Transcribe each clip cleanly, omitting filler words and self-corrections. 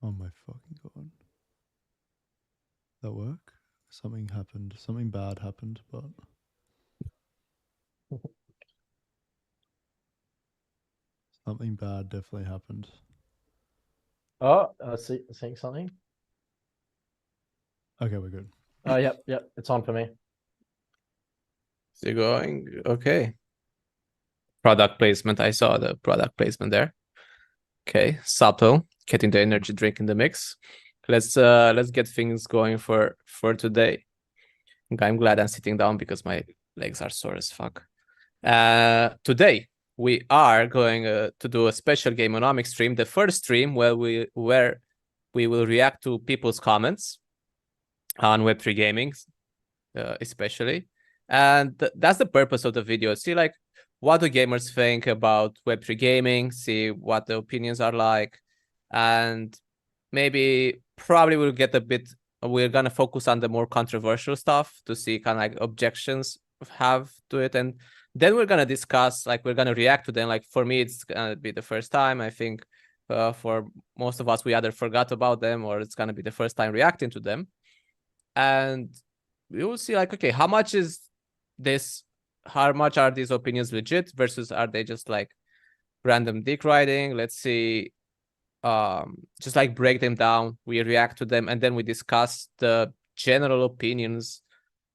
Oh my fucking god. That work? Something happened. Something bad happened, but something bad definitely happened. Oh, seeing something. Okay, we're good. Oh, yep. It's on for me. Still going. Okay. Product placement. I saw the product placement there. Okay. Subtle. Getting the energy drink in the mix. Let's get things going for today. I'm glad I'm sitting down because my legs are sore as fuck. Today we are going to do a special Gameonomics stream, the first stream where we will react to people's comments on Web3 gaming, especially, and that's the purpose of the video. See, like, what do gamers think about Web3 gaming? See what the opinions are like, and maybe probably we'll get a bit. We're gonna focus on the more controversial stuff to see kind of like objections have to it, and then we're gonna discuss, like, we're gonna react to them. Like, for me, it's gonna be the first time. I think for most of us, we either forgot about them or it's gonna be the first time reacting to them, and we will see, like, okay, how much is this? How much are these opinions legit versus are they just like random dick riding? Let's see. Just like break them down, we react to them, and then we discuss the general opinions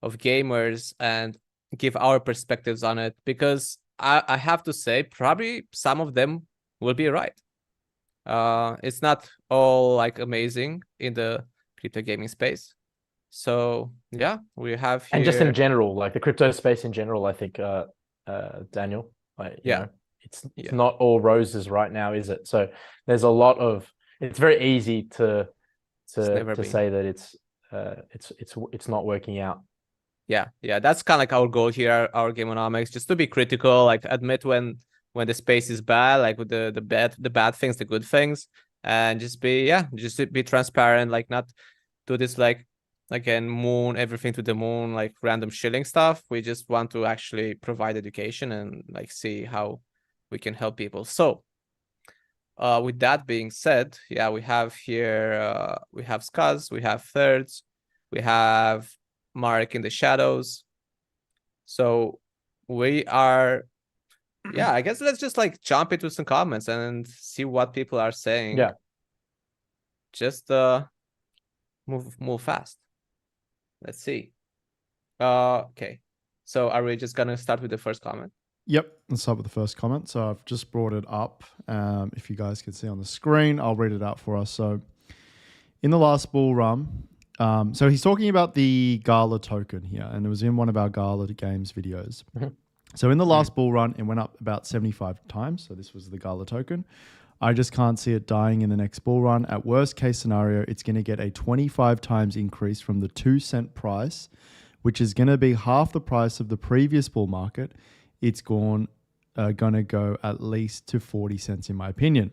of gamers and give our perspectives on it, because I have to say probably some of them will be right. It's not all like amazing in the crypto gaming space. So yeah, we have And just in here. general, like the crypto space in general, I think, Daniel, Yeah, it's yeah, not all roses right now, is it? So there's a lot of. It's very easy to it's never been. say that it's not working out. Yeah, that's kind of like our goal here, our Gameonomics, just to be critical, like admit when the space is bad, like with the bad things, the good things, and just to be transparent, like not do this, like, again, moon everything to the moon, like random shilling stuff. We just want to actually provide education and like see how we can help people. So with that being said, yeah, we have here we have Skuz, we have Thirds, we have Mark in the shadows. So we are, yeah, I guess let's just like jump into some comments and see what people are saying. Yeah. Just move fast. Let's see. Okay. So are we just gonna start with the first comment? Yep, let's start with the first comment. So I've just brought it up. If you guys can see on the screen, I'll read it out for us. So in the last bull run, so he's talking about the Gala token here, and it was in one of our Gala Games videos. So in the last bull run, it went up about 75 times. So this was the Gala token. I just can't see it dying in the next bull run. At worst case scenario, it's going to get a 25 times increase from the 2-cent price, which is going to be half the price of the previous bull market. It's going to go at least to 40 cents, in my opinion.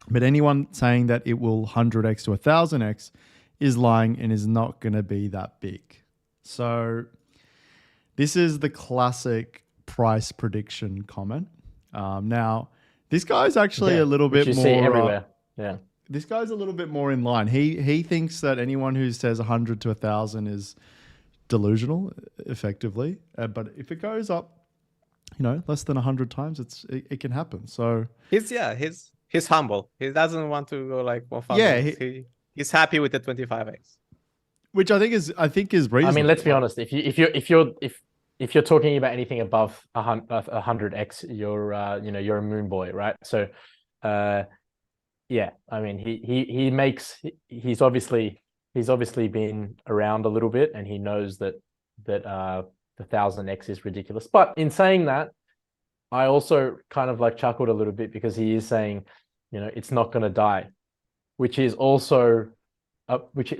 But anyone saying that it will 100x to 1000x is lying and is not going to be that big. So this is the classic price prediction comment. Now, this guy's actually a little bit you more see everywhere. Yeah. This guy's a little bit more in line. He thinks that anyone who says 100 to 1000 is delusional, effectively. But if it goes up, less than 100 times, it can happen. So he's humble. He doesn't want to go like 1000. Yeah, he's happy with the 25x, which I think is reasonable. I mean, let's be honest. If you're talking about anything above 100x, you're you're a moon boy, right? So, yeah. I mean, he's obviously been around a little bit, and he knows that the 1000x is ridiculous. But in saying that, I also kind of like chuckled a little bit because he is saying, it's not going to die, which is also which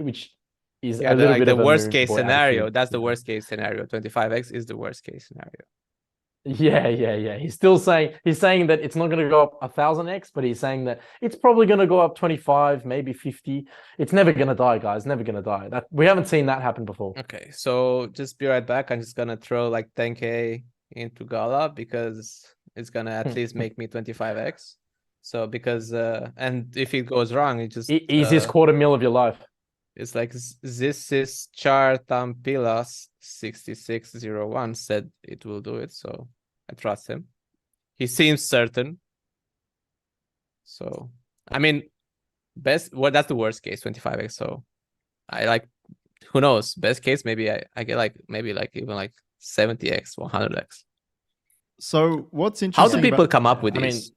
is a little bit the of a worst moon case boy scenario. attitude, That's the worst case scenario. 25x is the worst case scenario. Yeah. He's saying that it's not going to go up 1000x, but he's saying that it's probably going to go up 25, maybe 50. It's never going to die, guys. Never going to die. That we haven't seen that happen before. Okay, so just be right back. I'm just gonna throw like 10k into Gala because it's gonna at least make me 25x. So because and if it goes wrong, it just Easiest $250,000 of your life. it's like this is Chartampilas 6601 said it will do it, so I trust him. He seems certain. So I mean, that's the worst case, 25x. So I like, who knows? Best case, maybe I get like maybe like even like 70x, 100x. So what's How interesting? do people about, come up with I mean, these?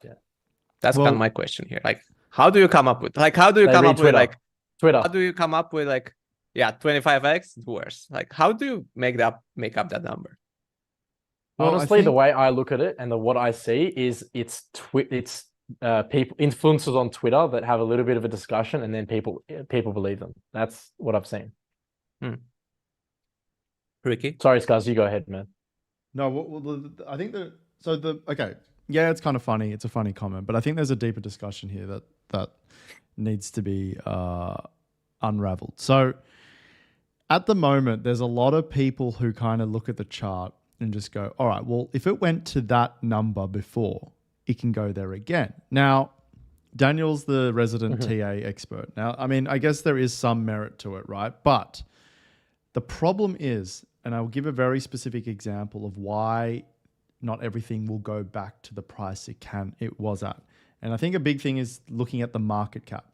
That's kind of my question here. Like, how do you come up with? Like, how do you they come read up with Twitter. like? Twitter. How do you come up with like? Yeah, 25x it's worse. Like, how do you make up that number? Well, Honestly, the way I look at it and what I see is it's people, influencers on Twitter that have a little bit of a discussion, and then people believe them. That's what I've seen. Ricky, sorry, Scuzz, you go ahead, man. No, I think okay, yeah, it's kind of funny. It's a funny comment, but I think there's a deeper discussion here that needs to be unraveled. So at the moment, there's a lot of people who kind of look at the chart and just go, all right, well, if it went to that number before, it can go there again. Now, Daniel's the resident TA expert. Now, I mean, I guess there is some merit to it, right? But the problem is, and I'll give a very specific example of why not everything will go back to the price it was at. And I think a big thing is looking at the market cap.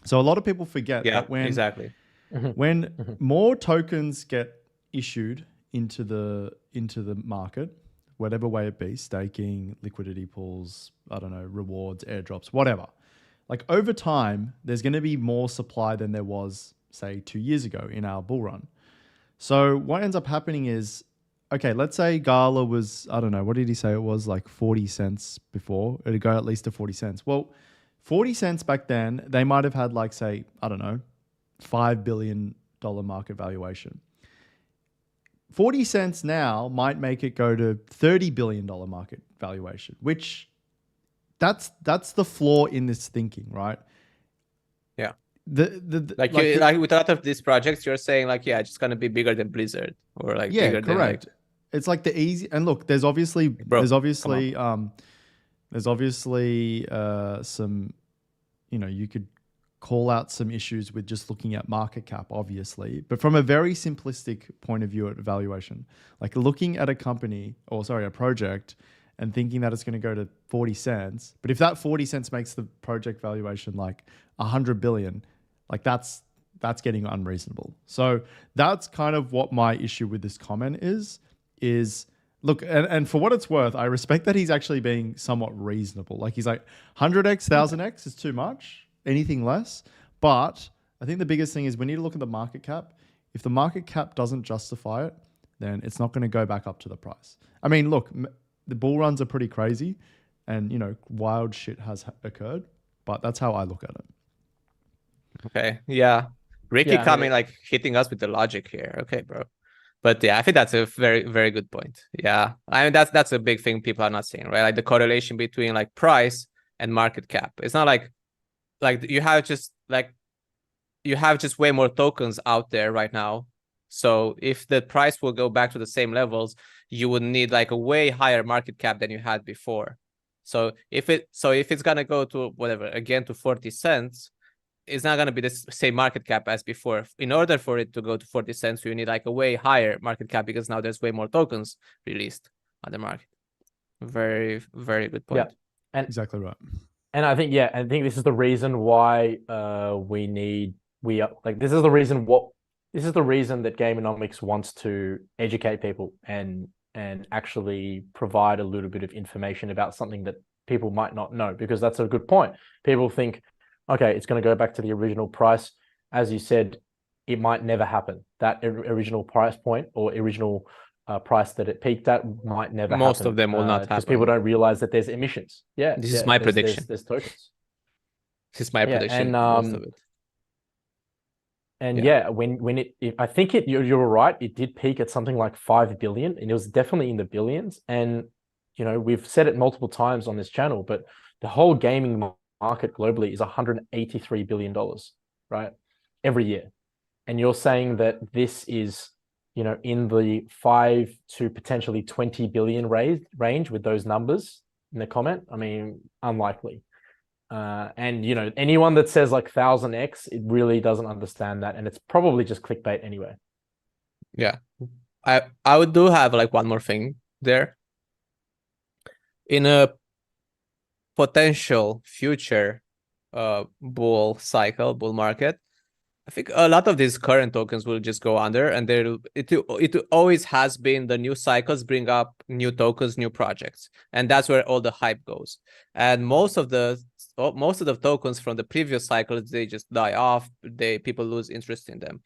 So a lot of people forget that when more tokens get issued into the market, whatever way it be, staking, liquidity pools, I don't know, rewards, airdrops, whatever. Like over time, there's going to be more supply than there was, say, 2 years ago in our bull run. So what ends up happening is, okay, let's say Gala was, I don't know, what did he say it was, like 40 cents before? It'd go at least to 40 cents. Well, 40 cents back then, they might have had like, say, I don't know, $5 billion market valuation. 40 cents now might make it go to $30 billion market valuation, which that's the flaw in this thinking, right? Yeah. Like with a lot of these projects, you're saying like, yeah, it's just gonna be bigger than Blizzard or like bigger than like. It's like the easy, and look, there's obviously some, you know, you could call out some issues with just looking at market cap, obviously, but from a very simplistic point of view at evaluation, like looking at a project and thinking that it's going to go to 40 cents. But if that 40 cents makes the project valuation like 100 billion, like that's getting unreasonable. So that's kind of what my issue with this comment is look, and for what it's worth, I respect that he's actually being somewhat reasonable. Like he's like 100x, 1000x is too much. Anything less. But I think the biggest thing is we need to look at the market cap. If the market cap doesn't justify it, then it's not going to go back up to the price. I mean, look, the bull runs are pretty crazy and, you know, wild shit has occurred, but that's how I look at it. Okay. Yeah. Ricky coming like hitting us with the logic here. Okay, bro. But yeah, I think that's a very, very good point. Yeah. I mean, that's a big thing people are not seeing, right? Like the correlation between like price and market cap. It's not like you have just way more tokens out there right now. So if the price will go back to the same levels, you would need like a way higher market cap than you had before. So if it's gonna go to whatever, again to 40 cents, it's not gonna be the same market cap as before. In order for it to go to 40 cents, you need like a way higher market cap because now there's way more tokens released on the market. Very, very good point. Yeah. And exactly right. And I think this is the reason why this is the reason that Gameonomics wants to educate people and actually provide a little bit of information about something that people might not know, because that's a good point. People think, okay, it's going to go back to the original price. As you said, it might never happen. That original price point or original price that it peaked at might never happen. Most of them will not happen. Because people don't realize that there's emissions. Yeah. This is my prediction. There's tokens. This is my prediction. And, most of it. And I think you're right. It did peak at something like 5 billion, and it was definitely in the billions. And, you know, we've said it multiple times on this channel, but the whole gaming market globally is $183 billion, right? Every year. And you're saying that this is, you know, in the 5 to potentially 20 billion range with those numbers in the comment. I mean, unlikely. And anyone that says like 1000x, it really doesn't understand that, and it's probably just clickbait anyway. Yeah, I would do have like one more thing there. In a potential future bull market, I think a lot of these current tokens will just go under, and it always has been the new cycles bring up new tokens, new projects, and that's where all the hype goes. And most of the tokens from the previous cycles, they just die off. People lose interest in them,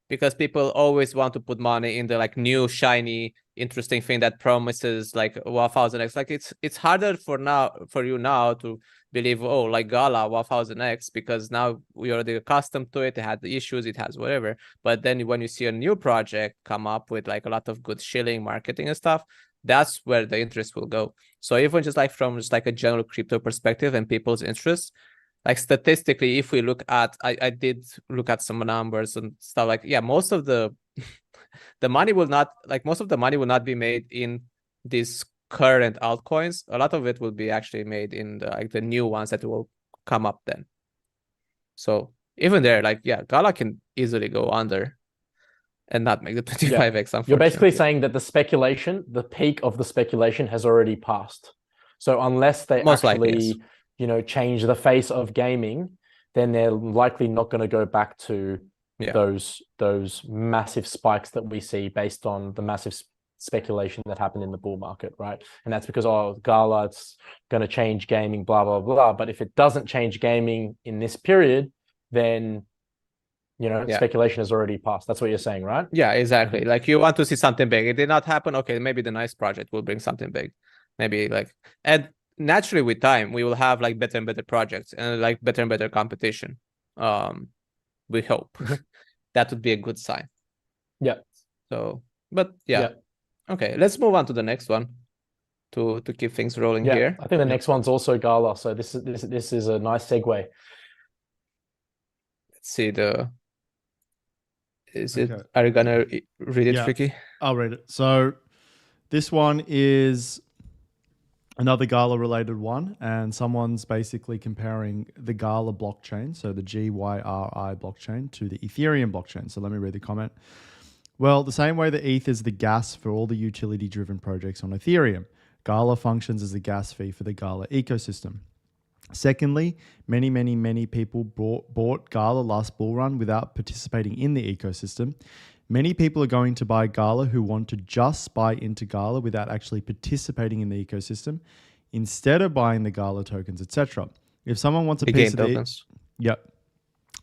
because people always want to put money in the like new shiny interesting thing that promises like 1000x. Like it's harder for you now to believe, oh, like Gala 1000x, because now we already accustomed to it. It had the issues, it has whatever. But then when you see a new project come up with like a lot of good shilling marketing and stuff, that's where the interest will go. So even just like from just like a general crypto perspective and people's interests, like statistically, if we look at, I did look at some numbers and stuff, like, yeah, most of the money will not be made in these current altcoins. A lot of it will be actually made in the new ones that will come up then. So even there, like, yeah, Gala can easily go under and not make the 25x. Unfortunately, you're basically saying that the peak of the speculation has already passed. So unless they Most actually, likely, yes, change the face of gaming, then they're likely not going to go back to those massive spikes that we see based on the massive speculation that happened in the bull market, right? And that's because, Gala, it's going to change gaming, blah, blah, blah. But if it doesn't change gaming in this period, then speculation has already passed. That's what you're saying, right? Yeah, exactly. Like, you want to see something big. It did not happen. Okay, maybe the nice project will bring something big. Maybe and naturally with time, we will have like better and better projects and like better and better competition. We hope that would be a good sign. Yeah. So, but yeah. Okay, let's move on to the next one to keep things rolling here. I think the next one's also Gala. So this is a nice segue. Let's see are you gonna read it, Ricky? I'll read it. So this one is another Gala related one, and someone's basically comparing the Gala blockchain, so the GYRI blockchain, to the Ethereum blockchain. So let me read the comment. Well, the same way that ETH is the gas for all the utility-driven projects on Ethereum, Gala functions as the gas fee for the Gala ecosystem. Secondly, many people bought Gala last bull run without participating in the ecosystem. Many people are going to buy Gala who want to just buy into Gala without actually participating in the ecosystem, instead of buying the Gala tokens, etc. If someone wants a piece of tokens.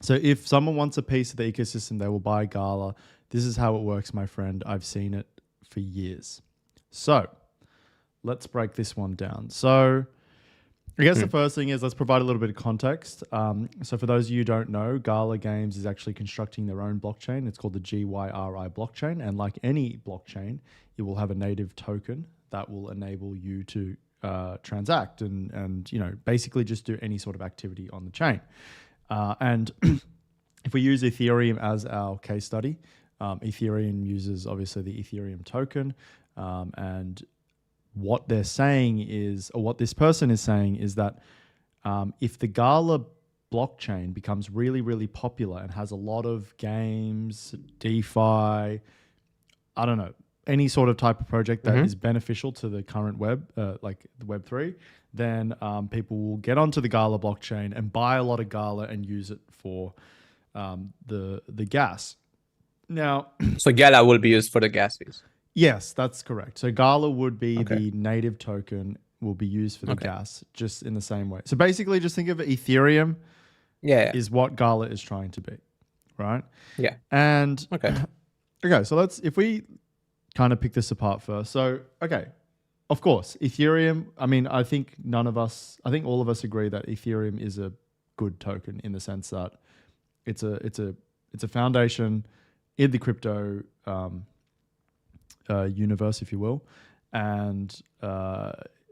So if someone wants a piece of the ecosystem, they will buy Gala. This is how it works, my friend. I've seen it for years. So let's break this one down. So I guess the first thing is, let's provide a little bit of context. So for those of you who don't know, Gala Games is actually constructing their own blockchain. It's called the GYRI blockchain. And like any blockchain, it will have a native token that will enable you to transact and basically just do any sort of activity on the chain. And if we use Ethereum as our case study, Ethereum uses obviously the Ethereum token, and what they're saying is, or what this person is saying is that if the Gala blockchain becomes really, really popular and has a lot of games, DeFi, I don't know, any sort of type of project that is beneficial to the current web, like the Web3, then people will get onto the Gala blockchain and buy a lot of Gala and use it for the gas. Now, so Gala will be used for the gas fees. Yes, that's correct. So Gala would be the native token, will be used for the gas, just in the same way. So basically, just think of Ethereum is what Gala is trying to be, right? Yeah. And so if we kind of pick this apart first. So, of course, Ethereum, I mean, I think all of us agree that Ethereum is a good token in the sense that it's a foundation in the crypto universe, if you will, and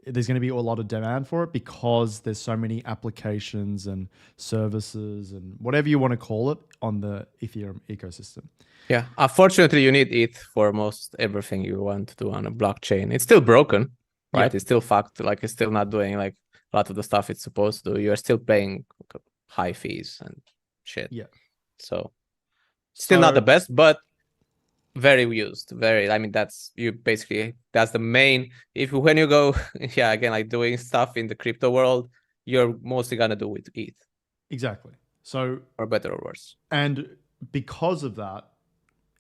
there's going to be a lot of demand for it because there's so many applications and services and whatever you want to call it on the Ethereum ecosystem. Yeah, unfortunately, you need ETH for most everything you want to do on a blockchain. It's still broken, right? It's still fucked. Like, it's still not doing like a lot of the stuff it's supposed to do, you're still paying high fees and shit. Yeah. So still not the So- best, but very used. Very, I mean, that's the main, when you go, yeah, again, like doing stuff in the crypto world, you're mostly gonna do with ETH, Exactly. So, or better or worse. and because of that,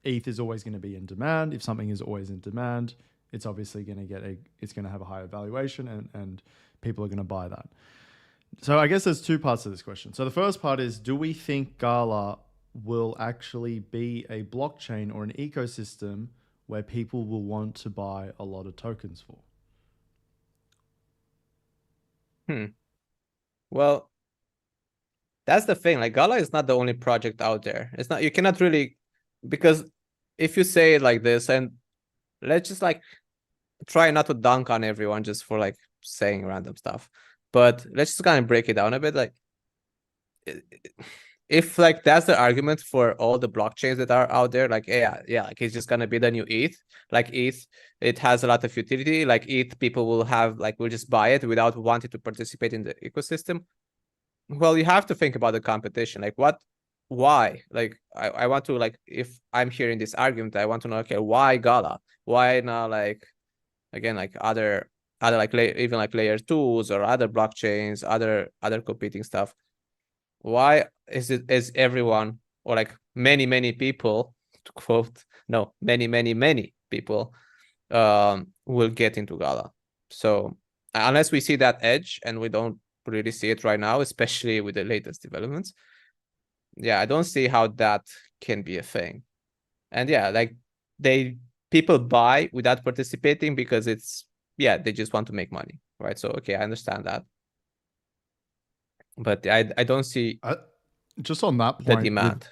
ETH is always going to be in demand. If something is always in demand, it's obviously going to it's going to have a higher valuation, and people are going to buy that. So I guess there's two parts to this question. So the first part is, do we think Gala will actually be a blockchain or an ecosystem where people will want to buy a lot of tokens for? Well, that's the thing. Like, Gala is not the only project out there. It's not, you cannot really, because if you say it like this, and let's just like try not to dunk on everyone just for like saying random stuff, but let's just kind of break it down a bit. Like, if like that's the argument for all the blockchains that are out there, like yeah, like it's just gonna be the new ETH. Like ETH, it has a lot of utility. Like ETH, people will just buy it without wanting to participate in the ecosystem. Well, you have to think about the competition. Like why? Like I want to, like, if I'm hearing this argument, I want to know, okay, why Gala? Why not, like, again, like other like even like layer 2s or other blockchains, other competing stuff? Why is everyone, or like many people, to quote, no, many people will get into Gala? So unless we see that edge, and we don't really see it right now, especially with the latest developments, yeah, I don't see how that can be a thing. And yeah, like people buy without participating because they just want to make money, right? So okay, I understand that, but I don't see Just on that the point, demand.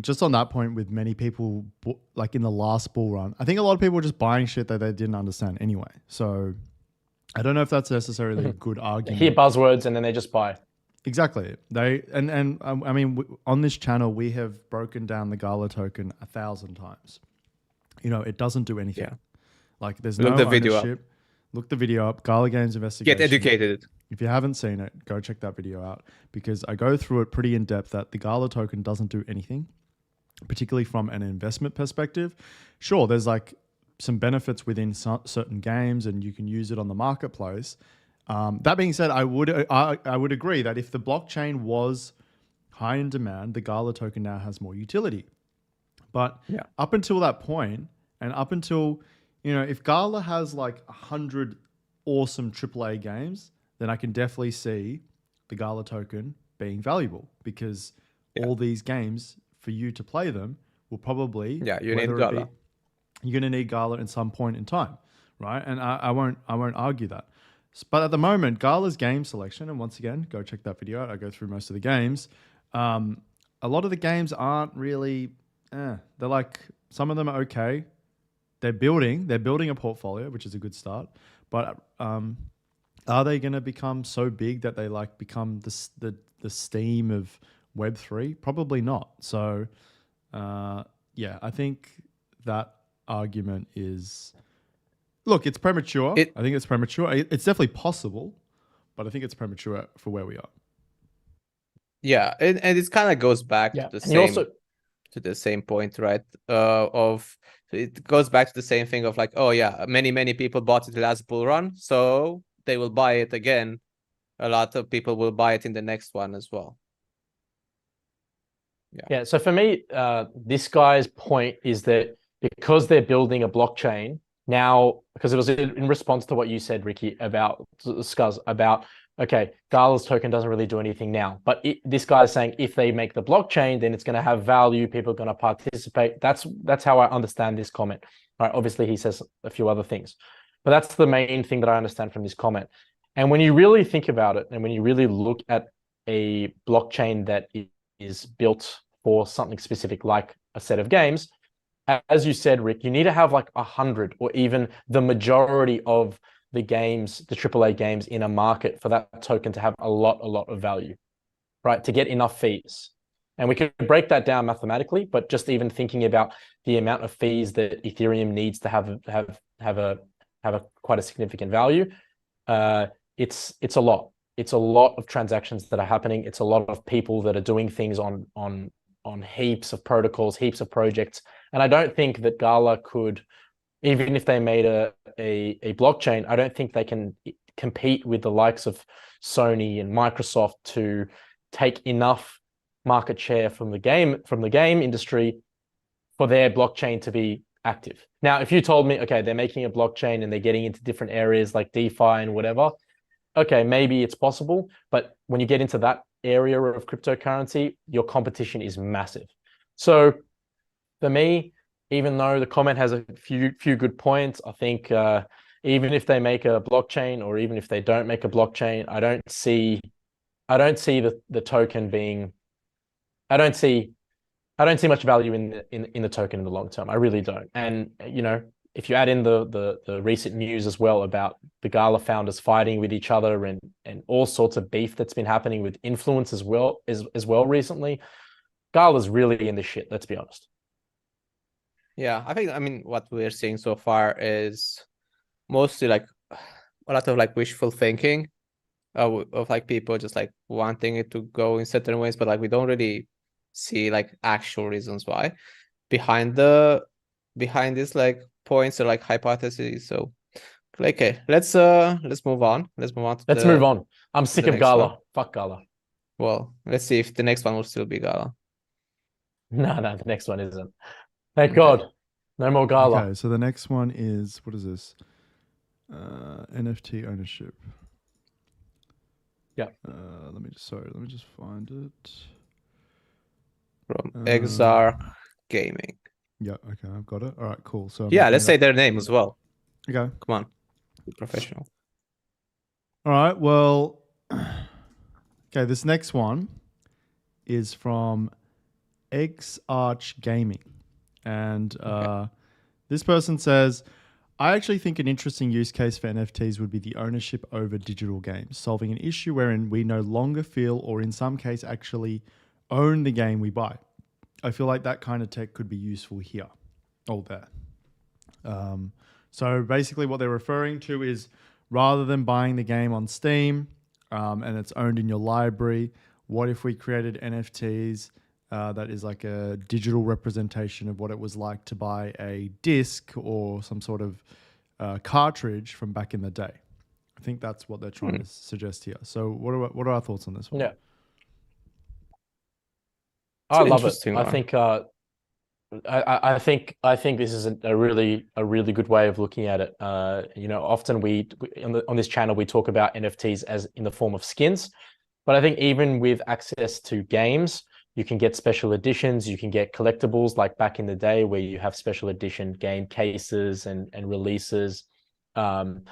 just on that point, with many people, like in the last bull run, I think a lot of people were just buying shit that they didn't understand anyway. So I don't know if that's necessarily a good They argument. hear buzzwords and then they just buy. Exactly. I mean, on this channel, we have broken down the Gala token 1,000 times. You know, it doesn't do anything. Yeah. Like, there's Look no the video up. ownership. Look the video up. Gala Games Investigation. Get educated. If you haven't seen it, go check that video out, because I go through it pretty in depth that the Gala token doesn't do anything, particularly from an investment perspective. Sure, there's like some benefits within certain games, and you can use it on the marketplace. That being said, I would agree that if the blockchain was high in demand, the Gala token now has more utility. But Yeah. up until that point, and up until, you know, if Gala has like 100 awesome AAA games, then I can definitely see the Gala token being valuable, because all these games, for you to play them, will probably, You need Gala. You're going to need Gala at some point in time, right? And I won't argue that. But at the moment, Gala's game selection, and once again, go check that video out. I go through most of the games. A lot of the games aren't really, they're like, some of them are okay. They're building a portfolio, which is a good start. But are they going to become so big that they like become the Steam of Web3? Probably not. So, yeah, I think that argument is, look, it's premature. I think it's premature. It's definitely possible, but I think it's premature for where we are. Yeah, and it kind of goes back to the same point, right? It goes back to the same thing of like, oh yeah, many people bought it the last bull run, so they will buy it again. A lot of people will buy it in the next one as well. Yeah. So for me, this guy's point is that because they're building a blockchain now, because it was in response to what you said, Ricky, about Scuzz, about, okay, Gala's token doesn't really do anything now, but this guy's saying if they make the blockchain, then it's going to have value. People are going to participate. That's how I understand this comment. All right. Obviously, he says a few other things, but that's the main thing that I understand from this comment. And when you really think about it, and when you really look at a blockchain that is built for something specific, like a set of games, as you said, Rick, you need to have like 100 or even the majority of the games, the AAA games in a market, for that token to have a lot of value, right? To get enough fees. And we could break that down mathematically, but just even thinking about the amount of fees that Ethereum needs to have a quite a significant value, it's a lot. It's a lot of transactions that are happening. It's a lot of people that are doing things on heaps of protocols, heaps of projects. And I don't think that Gala could, even if they made a blockchain, I don't think they can compete with the likes of Sony and Microsoft to take enough market share from the game industry for their blockchain to be active. Now, if you told me, okay, they're making a blockchain and they're getting into different areas like DeFi and whatever, okay, maybe it's possible. But when you get into that area of cryptocurrency, your competition is massive. So for me, even though the comment has a few good points, I think even if they make a blockchain or even if they don't make a blockchain, I don't see the token being, I don't see much value in the token in the long term. I really don't. And if you add in the recent news as well about the Gala founders fighting with each other and all sorts of beef that's been happening with influence as well recently, Gala's really in the shit, let's be honest. Yeah, I mean, what we're seeing so far is mostly like a lot of like wishful thinking of like people just like wanting it to go in certain ways, but like we don't really see like actual reasons why behind this like points or like hypotheses. So okay, let's move on. Let's move on. I'm sick of Gala. One. Fuck Gala. Well, let's see if the next one will still be Gala. No, the next one isn't. Thank God. No more Gala. Okay, so the next one is, what is this? NFT ownership. Yeah. Let me just find it. From XR Gaming. Yeah, okay, I've got it. All right, cool. So let's say their name as well. Okay. Come on. Be professional. All right, well, okay, this next one is from XArch Gaming. And this person says, I actually think an interesting use case for NFTs would be the ownership over digital games, solving an issue wherein we no longer feel or in some case actually own the game we buy. I feel like that kind of tech could be useful here or there. So basically what they're referring to is rather than buying the game on Steam and it's owned in your library, what if we created NFTs that is like a digital representation of what it was like to buy a disc or some sort of cartridge from back in the day. I think that's what they're trying to suggest here. So what are our thoughts on this one? Yeah. I love it. I think this is a really good way of looking at it. Often we on this channel we talk about NFTs as in the form of skins, but I think even with access to games, you can get special editions, you can get collectibles like back in the day where you have special edition game cases and releases, and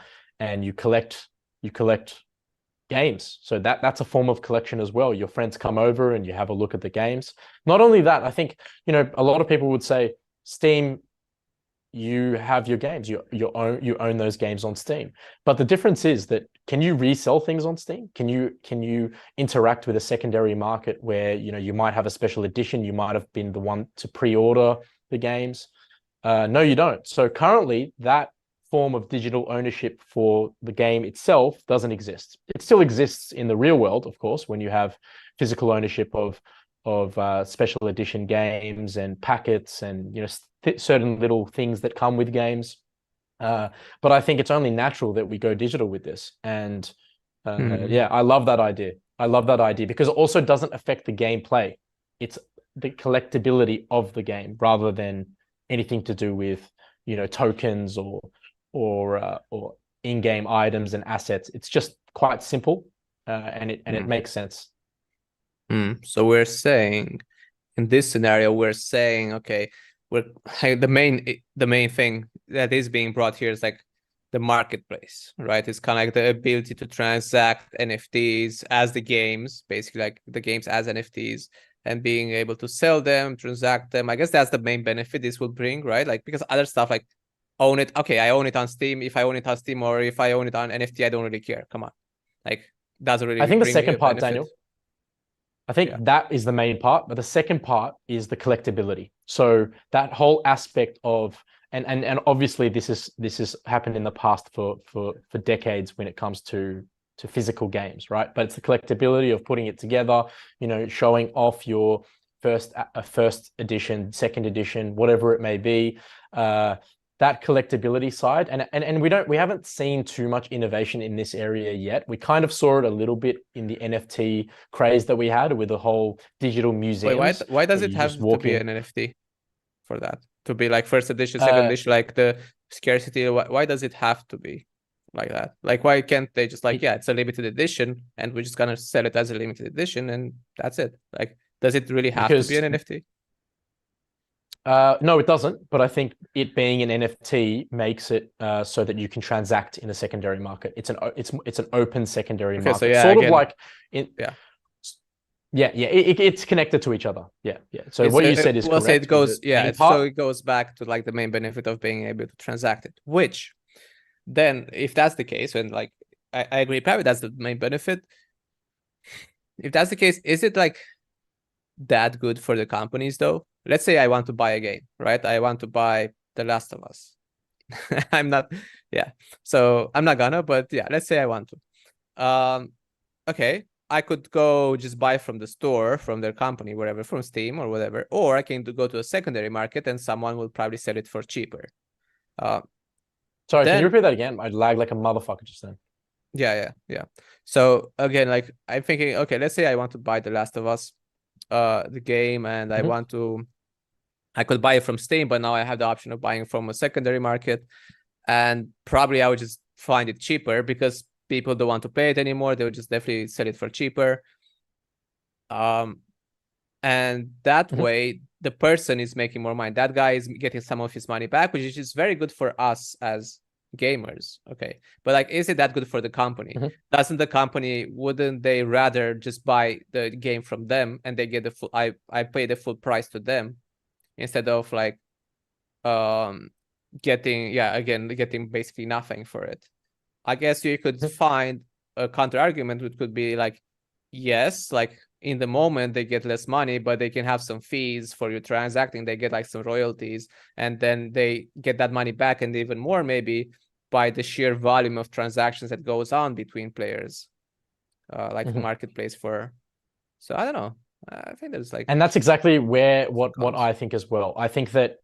you collect games. So that's a form of collection as well. Your friends come over and you have a look at the games. Not only that, I think, a lot of people would say Steam, you have your games, you own those games on Steam. But the difference is that can you resell things on Steam? Can you interact with a secondary market where you might have a special edition, you might have been the one to pre-order the games? No, you don't. So currently that form of digital ownership for the game itself doesn't exist. It still exists in the real world, of course, when you have physical ownership of special edition games and packets and certain little things that come with games. But I think it's only natural that we go digital with this. And I love that idea. I love that idea because it also doesn't affect the gameplay. It's the collectability of the game rather than anything to do with tokens or in-game items and assets. It's just quite simple, and it makes sense. So we're saying, in this scenario, okay, the main thing that is being brought here is like the marketplace, right? It's kind of like the ability to transact NFTs as the games, basically like the games as NFTs, and being able to sell them, transact them. I guess that's the main benefit this will bring, right? Like, because other stuff like own it. Okay, I own it on Steam. If I own it on Steam or if I own it on NFT, I don't really care. Come on. Like, doesn't really I think the bring second me a part, benefit. Daniel, I think that is the main part, but the second part is the collectability. So that whole aspect of and obviously this has happened in the past for decades when it comes to physical games, right? But it's the collectability of putting it together, showing off your first edition, second edition, whatever it may be. That collectability side, and we haven't seen too much innovation in this area yet. We kind of saw it a little bit in the NFT craze that we had with the whole digital museums. Why does it have to be an NFT for that? To be like first edition, second edition, like the scarcity, why does it have to be like that? Like, why can't they just like, yeah, it's a limited edition and we're just gonna sell it as a limited edition and that's it? Like, does it really have to be an NFT? No, it doesn't. But I think it being an NFT makes it so that you can transact in a secondary market. It's an open secondary market. So yeah, sort again, of like yeah. It's connected to each other. Yeah. So what you said is correct. So it goes, so it goes back to like the main benefit of being able to transact it. Which then, if that's the case, and like I agree, probably that's the main benefit. If that's the case, is it like that good for the companies though? Let's say I want to buy a game, right? I want to buy The Last of Us. So I'm not gonna, but yeah, let's say I want to. Okay, I could go just buy from the store, from their company, wherever, from Steam or whatever, or I can go to a secondary market and someone will probably sell it for cheaper. Sorry, can you repeat that again? I lagged like a motherfucker just then. Yeah. So again, like I'm thinking, okay, let's say I want to buy The Last of Us, the game, and I could buy it from Steam, but now I have the option of buying from a secondary market, and probably I would just find it cheaper because people don't want to pay it anymore. They would just definitely sell it for cheaper. And that way the person is making more money. That guy is getting some of his money back, which is very good for us as gamers. Okay. But like, is it that good for the company? Doesn't the company, wouldn't they rather just buy the game from them and they get the full, I pay the full price to them instead of like getting basically nothing for it? I guess you could find a counter argument, which could be like, yes, like in the moment they get less money, but they can have some fees for you transacting. They get like some royalties, and then they get that money back and even more maybe by the sheer volume of transactions that goes on between players, like the marketplace for. So I don't know. I think there's like, and that's exactly what I think as well. I think this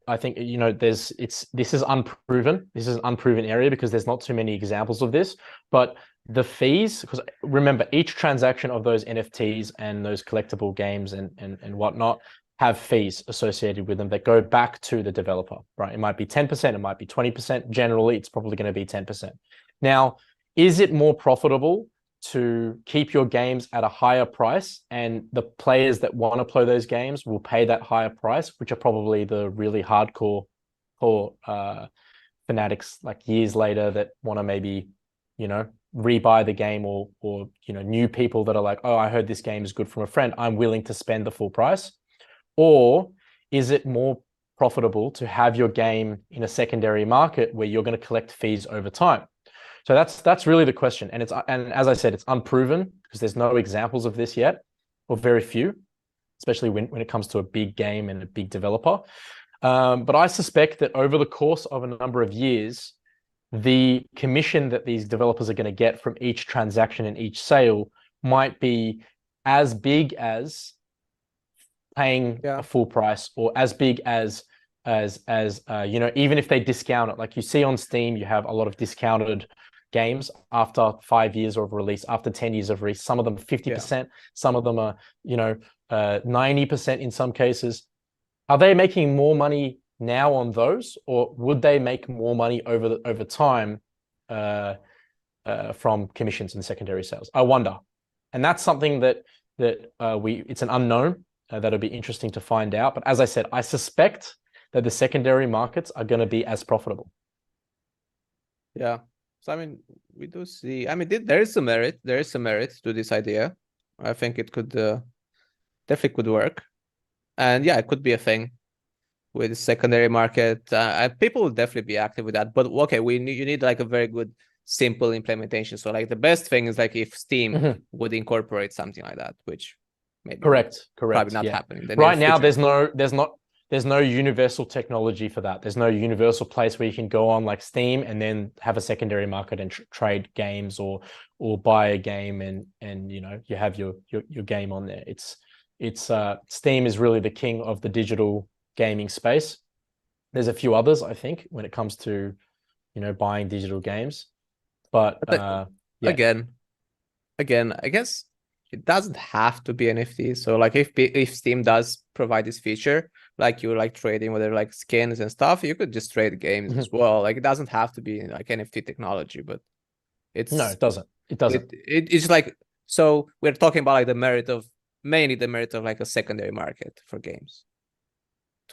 is unproven. This is an unproven area because there's not too many examples of this. But the fees, because remember, each transaction of those NFTs and those collectible games and whatnot have fees associated with them that go back to the developer, right? It might be 10%, it might be 20%. Generally, it's probably going to be 10%. Now, is it more profitable to keep your games at a higher price, and the players that want to play those games will pay that higher price, which are probably the really hardcore fanatics like years later that want to maybe, rebuy the game, or new people that are like, oh, I heard this game is good from a friend, I'm willing to spend the full price? Or is it more profitable to have your game in a secondary market where you're going to collect fees over time? So that's really the question. And as I said, it's unproven because there's no examples of this yet, or very few, especially when it comes to a big game and a big developer. But I suspect that over the course of a number of years, the commission that these developers are going to get from each transaction and each sale might be as big as paying a full price, or as big as even if they discount it. Like you see on Steam, you have a lot of discounted games after 5 years of release, after 10 years of release. Some of them 50%, some of them are 90% in some cases. Are they making more money now on those, or would they make more money over time from commissions and secondary sales? I wonder. And that's something that it's an unknown that'll be interesting to find out. But as I said, I suspect that the secondary markets are going to be as profitable. Yeah. So, I mean, we do see, I mean, there is some merit. There is some merit to this idea. I think it could definitely could work. And yeah, it could be a thing with the secondary market. People will definitely be active with that. But okay, you need like a very good, simple implementation. So like the best thing is like if Steam would incorporate something like that, which maybe correct probably not happening. Right now, there's not there's no universal technology for that. There's no universal place where you can go on like Steam and then have a secondary market and trade games or buy a game and you know you have your game on there. It's Steam is really the king of the digital gaming space. There's a few others, I think, when it comes to, you know, buying digital games, but yeah. Again, I guess it doesn't have to be NFT. So like if Steam does provide this feature, like you like trading whether like skins and stuff, you could just trade games as well. Like it doesn't have to be like NFT technology, but No, it doesn't. It doesn't. It's like, so we're talking about like mainly the merit of like a secondary market for games.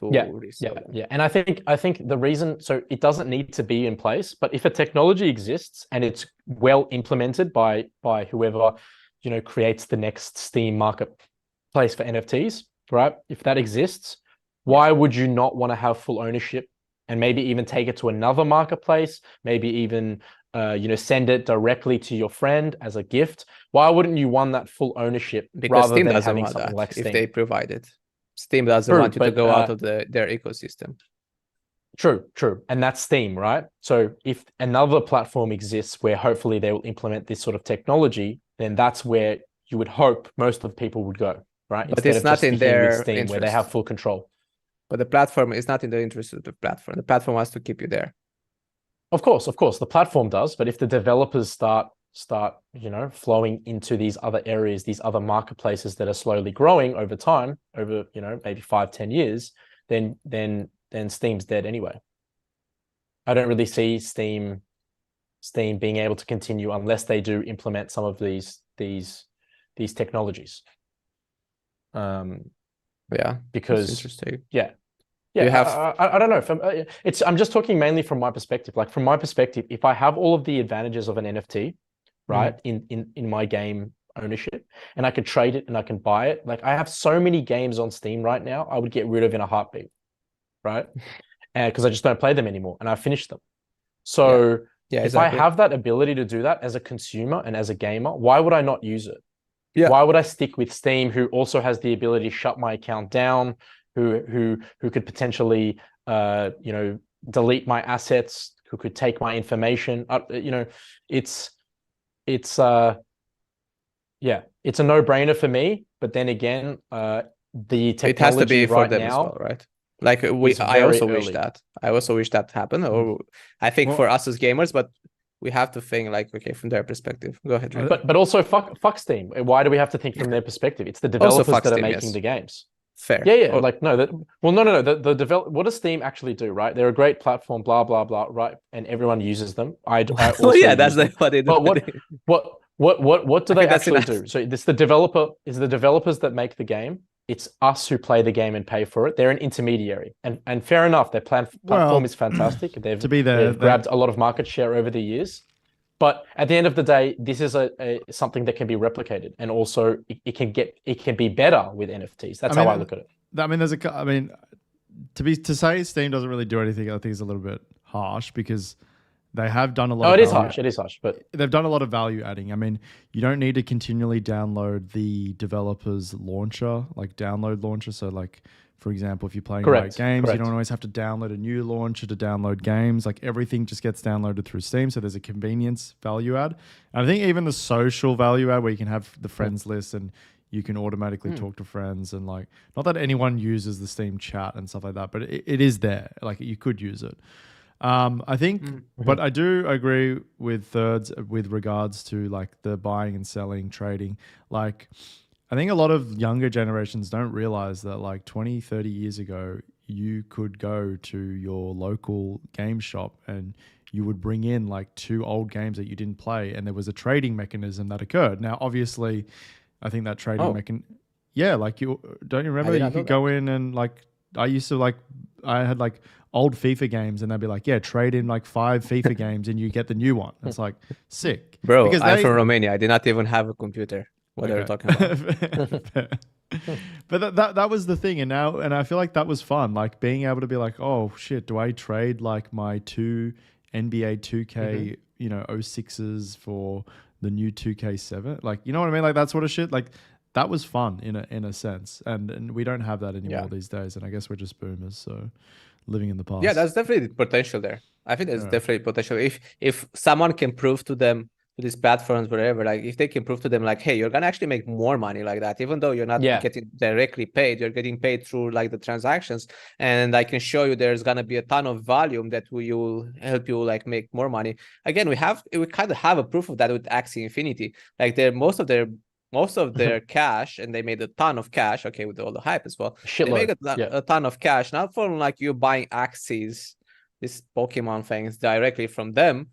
Yeah. And I think the reason, so it doesn't need to be in place, but if a technology exists and it's well implemented by whoever, you know, creates the next Steam marketplace for NFTs, right? If that exists, why would you not want to have full ownership and maybe even take it to another marketplace, maybe even you know, send it directly to your friend as a gift? Why wouldn't you want that full ownership because rather Steam than doesn't having want something that like Steam? if they provide it. Steam doesn't want you to go out of their ecosystem. True. And that's Steam, right? So if another platform exists where hopefully they will implement this sort of technology, then that's where you would hope most of the people would go, right? But instead it's of not just in sticking with their Steam where they interest. have full control. But the platform is not in the interest of the platform. The platform wants to keep you there. Of course, the platform does. But if the developers start, you know, flowing into these other areas, these other marketplaces that are slowly growing over time, over, you know, maybe 5-10 years, then Steam's dead anyway. I don't really see Steam being able to continue unless they do implement some of these technologies. Yeah, because interesting. Yeah, you have I don't know. I'm just talking mainly from my perspective. Like from my perspective, if I have all of the advantages of an NFT, right, in my game ownership, and I can trade it and I can buy it. Like I have so many games on Steam right now, I would get rid of in a heartbeat, right? And because I just don't play them anymore, and I finished them. So if exactly. I have that ability to do that as a consumer and as a gamer, why would I not use it? Yeah. Why would I stick with Steam, who also has the ability to shut my account down, who could potentially you know, delete my assets, who could take my information? You know, it's yeah, it's a no-brainer for me. But then again, the technology it has to be for right them now, as well, right? Like I also wish that happened, or I think for us as gamers, but we have to think like, okay, from their perspective. Go ahead, Rick. But also fuck Steam. Why do we have to think from their perspective? It's the developers that are making the games. Fair. Yeah. Like no, no. The what does Steam actually do? Right, they're a great platform. Blah blah blah. Right, and everyone uses them. I also yeah, that's use what they do. But what do they actually do? So it's the developers that make the game. It's us who play the game and pay for it. They're an intermediary, and fair enough. Their platform is fantastic. They've grabbed a lot of market share over the years. But at the end of the day, this is something that can be replicated, and also it can be better with NFTs. That's how I look at it. I mean, to say Steam doesn't really do anything, I think is a little bit harsh because they have done a lot. It is harsh, but they've done a lot of value adding. I mean, you don't need to continually download the developer's launcher, like download launcher. So like, for example, if you're playing games, you don't always have to download a new launcher to download games. Like everything just gets downloaded through Steam. So there's a convenience value add. And I think even the social value add where you can have the friends list and you can automatically talk to friends and like, not that anyone uses the Steam chat and stuff like that, but it is there. Like you could use it. I think, but I do agree with Thirds with regards to like the buying and selling, trading. Like, I think a lot of younger generations don't realize that like 20, 30 years ago, you could go to your local game shop and you would bring in like 2 old games that you didn't play, and there was a trading mechanism that occurred. Now, obviously, I think that trading like don't you remember you could go in and like, I had like old FIFA games and they'd be like, yeah, trade in like 5 FIFA games and you get the new one. It's like sick. Bro, because I'm from Romania. I did not even have a computer. What are you talking about? But that was the thing. And I feel like that was fun. Like being able to be like, oh shit, do I trade like my 2 NBA 2K, you know, 06s for the new 2K7? Like, you know what I mean? Like that sort of shit. Like that was fun in a sense, and we don't have that anymore Yeah. these days. And I guess we're just boomers, so living in the past. Yeah, that's definitely potential there. I think there's Yeah. definitely potential. If someone can prove to them, to these platforms, whatever, like if they can prove to them like, hey, you're gonna actually make more money like that, even though you're not Yeah. getting directly paid, you're getting paid through like the transactions, and I can show you there's gonna be a ton of volume that will help you like make more money. Again, we kind of have a proof of that with Axie Infinity. Like most of their cash, and they made a ton of cash, okay, with all the hype as well. They Shitload. make Yeah. a ton of cash, not from like you buying Axies, these Pokemon things directly from them.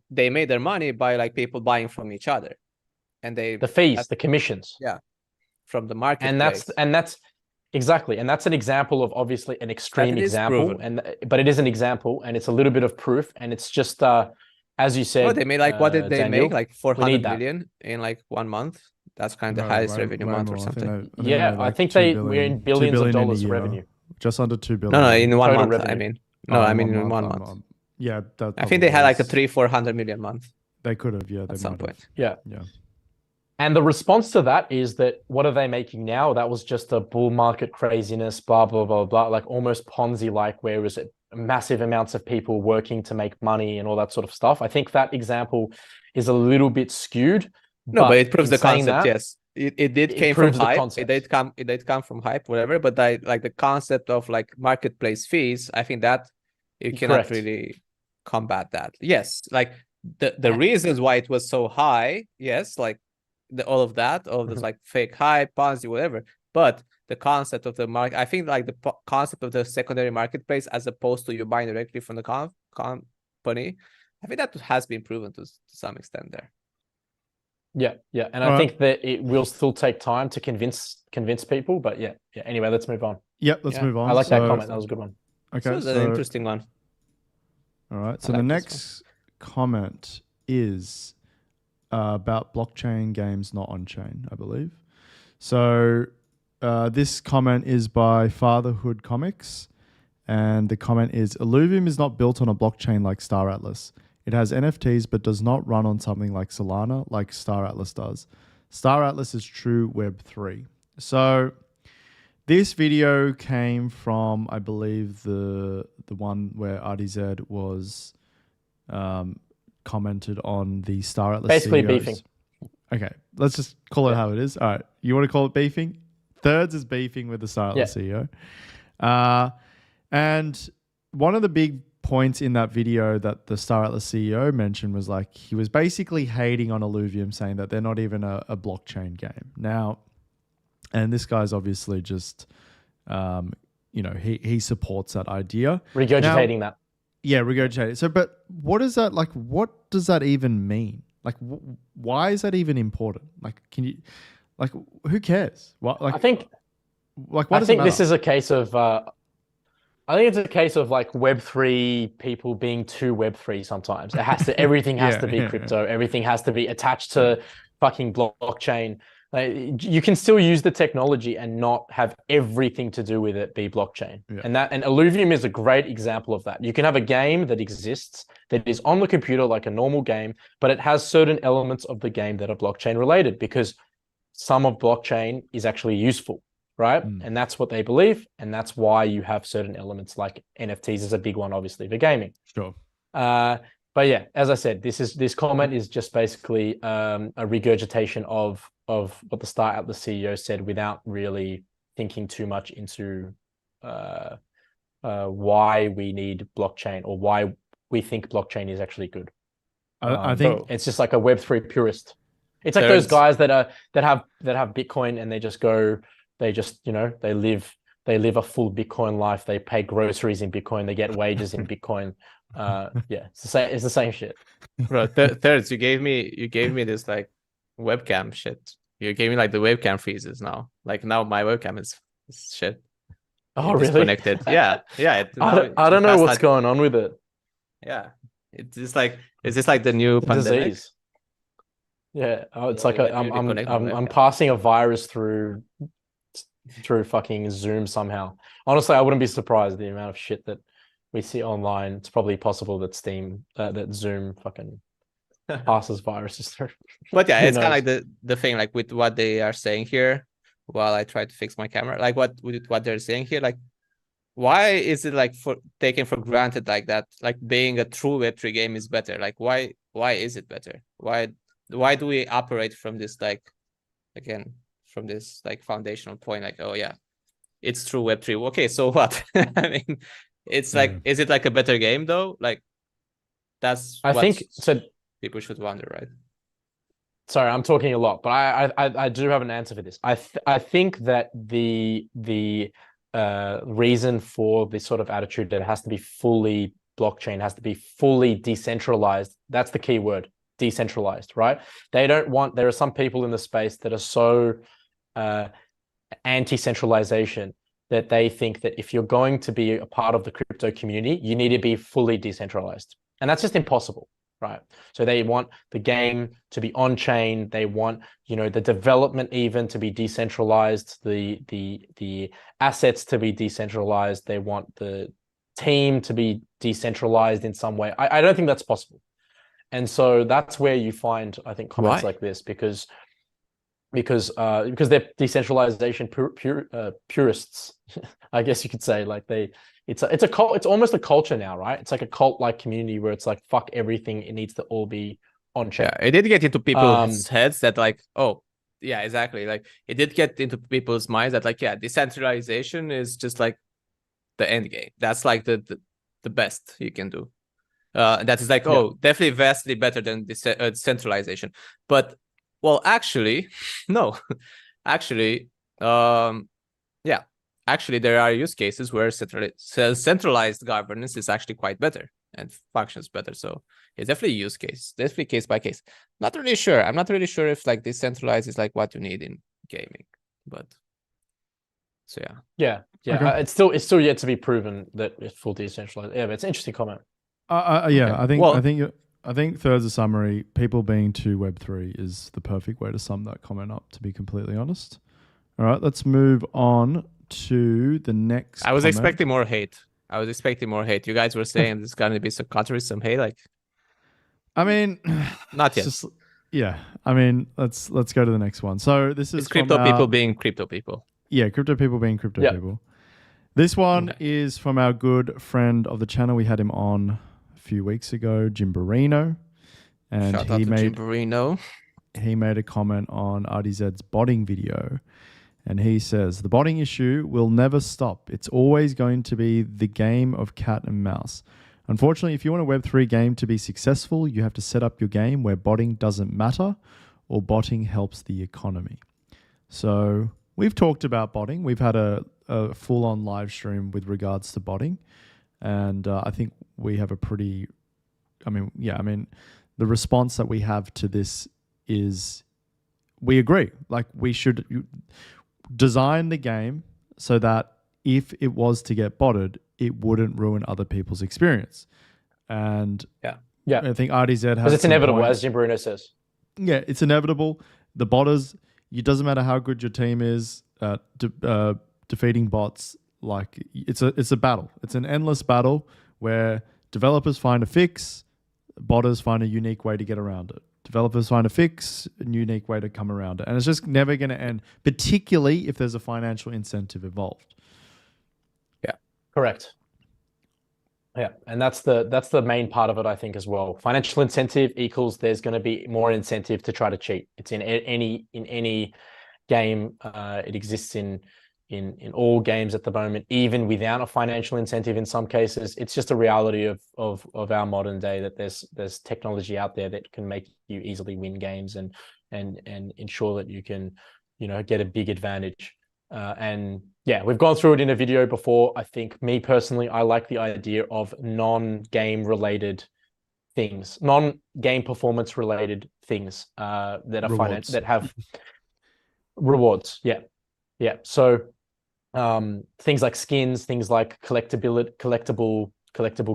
They made their money by like people buying from each other, and The fees, the commissions. Yeah, from the marketplace. And that's exactly, and that's an example of obviously an extreme example, but it is an example, and it's a little bit of proof, and it's just as you said. They made like what did they Daniel, make like 400 million in like 1 month? That's kind of the highest revenue month or something. I think we're in billions of dollars of revenue. Just under 2 billion. No, in 1 month. Revenue. I mean, no, I mean in 1 month. Yeah, I think they had like a 300-400 million month. They could have, yeah, at some point. Yeah. And the response to that is that what are they making now? That was just a bull market craziness, blah blah blah blah, like almost Ponzi-like, where was it massive amounts of people working to make money and all that sort of stuff. I think that example is a little bit skewed. No, but it proves the concept. Yes, it did came from hype. It did come from hype, whatever. But like the concept of like marketplace fees, I think that you cannot really combat that. Yes, like the reasons why it was so high. Yes, like all of this like fake hype, Ponzi, whatever. But the concept of the market, I think like the concept of the secondary marketplace as opposed to you buying directly from the company, I think that has been proven to some extent there. Yeah, and I think that it will still take time to convince people, but yeah. Anyway, let's move on. Yep, let's move on. I like that comment. That was a good one. Okay, so an interesting one. All right, so the next comment is about blockchain games not on chain, I believe. So this comment is by Fatherhood Comics, and the comment is: Illuvium is not built on a blockchain like Star Atlas. It has NFTs, but does not run on something like Solana, like Star Atlas does. Star Atlas is true Web3. So this video came from, I believe, the one where RDZ was commented on the Star Atlas Basically CEOs. beefing. Okay, let's just call it how it is. All right, you want to call it beefing? Thirds is beefing with the Star Atlas CEO. And one of the big points in that video that the Star Atlas CEO mentioned was like he was basically hating on Illuvium, saying that they're not even a blockchain game now. And this guy's obviously just, he supports that idea. Regurgitating that. Yeah, regurgitating. So, but what is that like? What does that even mean? Like, why is that even important? Like, who cares? What? Like, I think. Like, what? I think this is a case of. I think it's a case of like Web3 people being too Web3 sometimes. It has to, everything has to be crypto. Everything has to be attached to fucking blockchain. Like, you can still use the technology and not have everything to do with it be blockchain. Yeah. And Illuvium is a great example of that. You can have a game that exists that is on the computer like a normal game, but it has certain elements of the game that are blockchain related because some of blockchain is actually useful. Right. And that's what they believe. And that's why you have certain elements like NFTs is a big one, obviously, for gaming. Sure. But yeah, as I said, this comment is just basically a regurgitation of what the Star Atlas CEO said without really thinking too much into why we need blockchain or why we think blockchain is actually good. I think it's just like a Web3 purist. It's like those guys that have Bitcoin and they just go. They just, they live a full Bitcoin life. They pay groceries in Bitcoin. They get wages in Bitcoin. It's the same shit. Bro, Thirds, you gave me this like webcam shit. You gave me like the webcam freezes now. Like now my webcam is shit. Oh, really? Disconnected. Yeah. I don't know what's going on with it. Yeah. It's just like, is this like the new pandemic? Disease. Yeah. Oh, it's like I'm passing a virus through fucking Zoom somehow. Honestly, I wouldn't be surprised the amount of shit that we see online. It's probably possible that that Zoom fucking passes viruses through. But yeah, Who it's kind of knows? like the thing, like with what they are saying here, while I try to fix my camera, like what they're saying here, like why is it like for taken for granted like that? Like being a true Web3 game is better. Like why is it better? Why do we operate from this like again from this like foundational point? Like, oh yeah, it's true Web3. Okay, so what? I mean, it's like, is it like a better game though? Like that's I what think so. people should wonder, right? Sorry, I'm talking a lot, but I do have an answer for this. I think that the reason for this sort of attitude that it has to be fully blockchain, has to be fully decentralized. That's the key word, decentralized, right? They don't want. There are some people in the space that are so anti-centralization that they think that if you're going to be a part of the crypto community, you need to be fully decentralized, and that's just impossible. Right. So they want the game to be on chain. They want, the development even to be decentralized, the assets to be decentralized. They want the team to be decentralized in some way. I don't think that's possible. And so that's where you find, I think, comments like this because they're decentralization purists, I guess you could say. Like it's a cult. It's almost a culture now, right? It's like a cult-like community where it's like fuck everything. It needs to all be on chain. Yeah, it did get into people's heads that like, oh, yeah, exactly. Like it did get into people's minds that like, yeah, decentralization is just like the end game. That's like the best you can do. That is like, oh, definitely vastly better than decentralization. But well, actually, no. Actually, yeah. Actually, there are use cases where centralized governance is actually quite better and functions better. So it's definitely use case, definitely case by case. Not really sure. I'm not really sure if like decentralized is like what you need in gaming, but so yeah. Okay. It's still yet to be proven that it's full decentralized. Yeah, but it's an interesting comment. Yeah, okay. I think third's a summary. People being too Web3 is the perfect way to sum that comment up, to be completely honest. All right, let's move on to the next I was comment. expecting more hate. You guys were saying there's going to be some hate. Like, I mean, not yet. Just, yeah, I mean, let's go to the next one. So this is crypto people being crypto people. Yeah, crypto people being crypto people. This one is from our good friend of the channel. We had him on a few weeks ago, Jimborino. And Shout out to Jimborino. He made a comment on RDZ's botting video. And he says, the botting issue will never stop. It's always going to be the game of cat and mouse. Unfortunately, if you want a Web3 game to be successful, you have to set up your game where botting doesn't matter or botting helps the economy. So we've talked about botting. We've had a full-on live stream with regards to botting. And I think we have a pretty... the response that we have to this is we agree. Like, we should design the game so that if it was to get botted, it wouldn't ruin other people's experience. And I think RDZ has... Because it's inevitable, as Jim Bruno says. Yeah, it's inevitable. The botters, it doesn't matter how good your team is, defeating bots, like it's a battle. It's an endless battle where developers find a fix, botters find a unique way to get around it. Developers find a fix, a unique way to come around it. And it's just never going to end, particularly if there's a financial incentive involved. Yeah, correct. Yeah, and that's the main part of it, I think, as well. Financial incentive equals there's going to be more incentive to try to cheat. It's in any game. It exists in all games at the moment, even without a financial incentive in some cases. It's just a reality of our modern day that there's technology out there that can make you easily win games and ensure that you can, get a big advantage. And yeah, we've gone through it in a video before. I think, me personally, I like the idea of non-game related things, non-game performance related things that are that have rewards. Yeah. So things like skins, things like collectible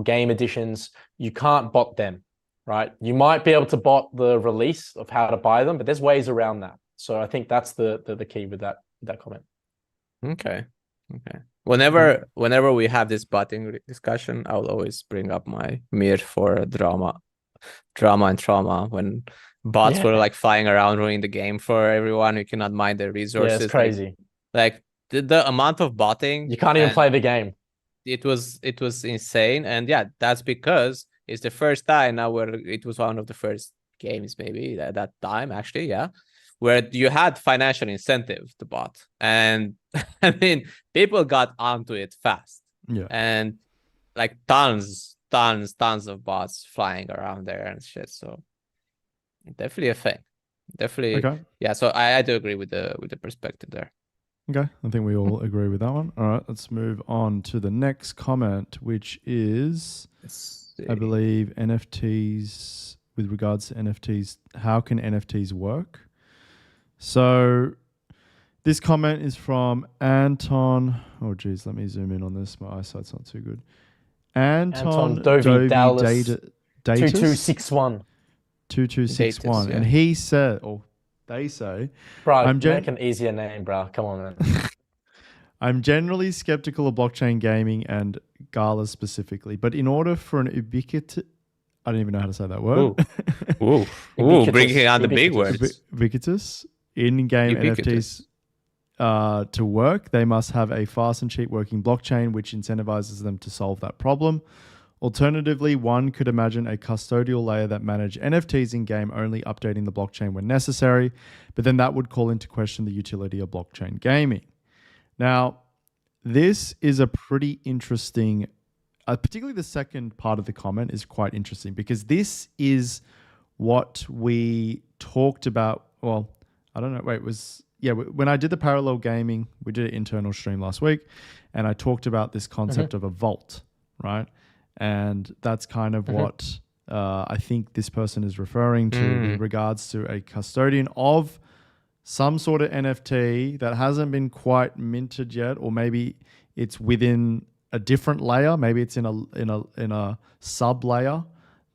game editions, you can't bot them, right? You might be able to bot the release of how to buy them, but there's ways around that. So I think that's the key with that comment. Okay. Whenever we have this botting discussion, I'll always bring up my Mir for drama drama and trauma when bots Yeah. were like flying around ruining the game for everyone who cannot mine their Yeah, it's resources. crazy. Like the amount of botting, You can't even and play the game. it was insane. And yeah, that's because it's the first time now where it was one of the first games maybe at that time actually, yeah, where you had financial incentive to bot. And I mean, people got onto it fast. Yeah. And like tons of bots flying around there and shit. So definitely a thing. Definitely. Okay. Yeah. So I do agree with the perspective there. Okay. I think we all agree with that one. All right. Let's move on to the next comment, which is, I believe, NFTs. With regards to NFTs, how can NFTs work? So this comment is from Anton. Oh, geez, let me zoom in on this. My eyesight's not too good. Anton Dovey Dallas Datus 2261. 2261. Datus, And yeah. he said, or they say, Bro, I'm make an easier name, bro. Come on, man. I'm generally skeptical of blockchain gaming and galas specifically, but in order for an ubiquitous, I don't even know how to say that word. Ooh, Ubiquitous. bringing out the big Ubiquitous. words. Ubiquitous in-game Ubiquitous. NFTs to work, they must have a fast and cheap working blockchain, which incentivizes them to solve that problem. Alternatively, one could imagine a custodial layer that manage NFTs in-game, only updating the blockchain when necessary, but then that would call into question the utility of blockchain gaming. Now, this is a pretty interesting, particularly the second part of the comment is quite interesting because this is what we talked about. Well, I don't know. Wait, when I did the parallel gaming, we did an internal stream last week, and I talked about this concept of a vault, right? And that's kind of what I think this person is referring to with regards to a custodian of some sort of NFT that hasn't been quite minted yet, or maybe it's within a different layer. Maybe it's in a sub layer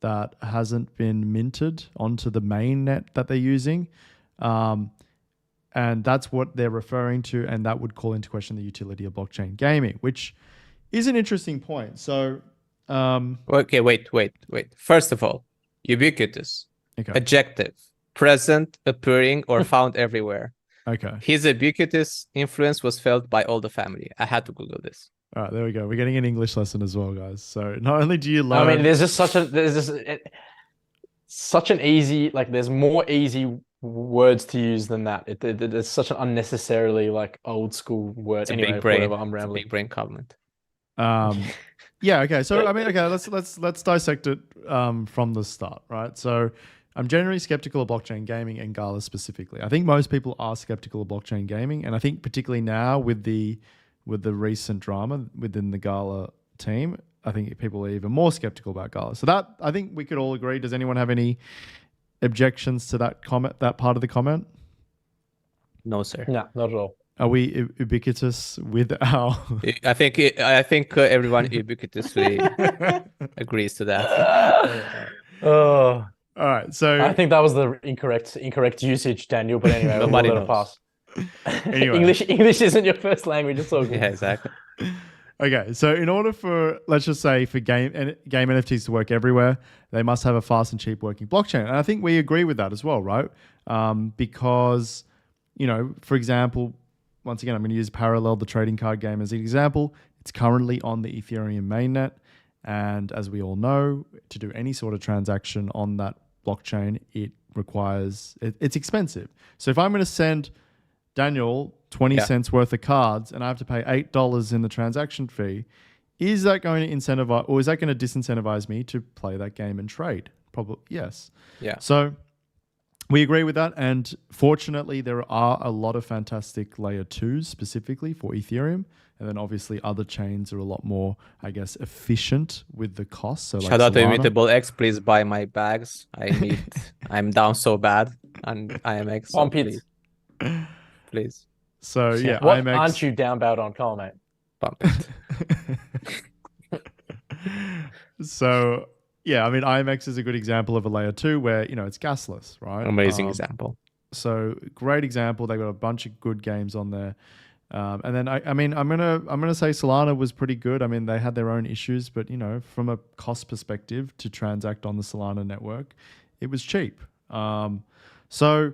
that hasn't been minted onto the main net that they're using. And that's what they're referring to. And that would call into question the utility of blockchain gaming, which is an interesting point. So, Okay, wait. First of all, ubiquitous. okay. Adjective. Present, appearing, or found everywhere. Okay. His ubiquitous influence was felt by all the family. I had to Google this. All right, there we go. We're getting an English lesson as well, guys. So not only do you learn, I mean, there's such an easy, like, there's more easy words to use than that. It's such an unnecessarily like old school word. It's a Anyway, big brain. whatever, I'm It's a rambling. big brain comment. yeah. Okay. So I mean, okay. Let's dissect it from the start, right? So I'm generally skeptical of blockchain gaming and galas specifically. I think most people are skeptical of blockchain gaming, and I think particularly now with the recent drama within the gala team, I think people are even more skeptical about gala. So that I think we could all agree. Does anyone have any objections to that comment? That part of the comment? No, sir. No, not at all. Are we ubiquitous with our? I think everyone ubiquitously agrees to that. Oh, All right. So I think that was the incorrect usage, Daniel. But anyway, Nobody we'll let it knows. pass. Anyway. English isn't your first language. It's all good. Yeah, exactly. Okay, so in order for, let's just say, for game NFTs to work everywhere, they must have a fast and cheap working blockchain. And I think we agree with that as well, right? Because, for example, once again, I'm going to use Parallel, the trading card game, as an example. It's currently on the Ethereum mainnet. And as we all know, to do any sort of transaction on that blockchain, it's expensive. So if I'm going to send Daniel 20 cents worth of cards and I have to pay $8 in the transaction fee, is that going to incentivize, or is that going to disincentivize me to play that game and trade? Probably yes. Yeah. So we agree with that. And fortunately, there are a lot of fantastic layer 2s specifically for Ethereum. And then obviously other chains are a lot more, I guess, efficient with the cost. So like Shout out to Solana. Immutable X, please buy my bags. I'm down so bad on IMX. Pump it. Please. Please. So yeah, What IMX. aren't you down bad on, Carl, mate? Pump it. So yeah, I mean, IMX is a good example of a layer 2 where, it's gasless, right? Amazing example. So great example. They've got a bunch of good games on there. And then I mean I'm gonna say Solana was pretty good. I mean they had their own issues, but you know from a cost perspective to transact on the Solana network, it was cheap. So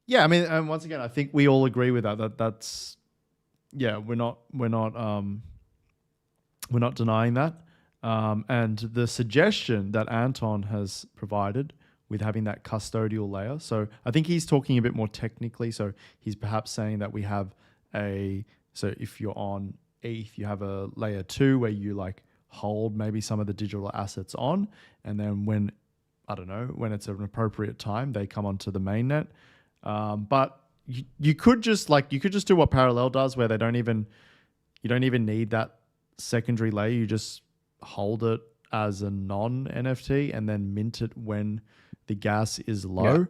yeah, I mean, and once again, I think we all agree with that. That's yeah, we're not denying that. And the suggestion that Anton has provided with having that custodial layer. So I think he's talking a bit more technically. So he's perhaps saying that we have so if you're on ETH, you have a layer 2 where you like hold maybe some of the digital assets on. And then when, I don't know, when it's an appropriate time, they come onto the mainnet. But you could just do what Parallel does where you don't even need that secondary layer. You just hold it as a non NFT and then mint it when the gas is low. Yeah.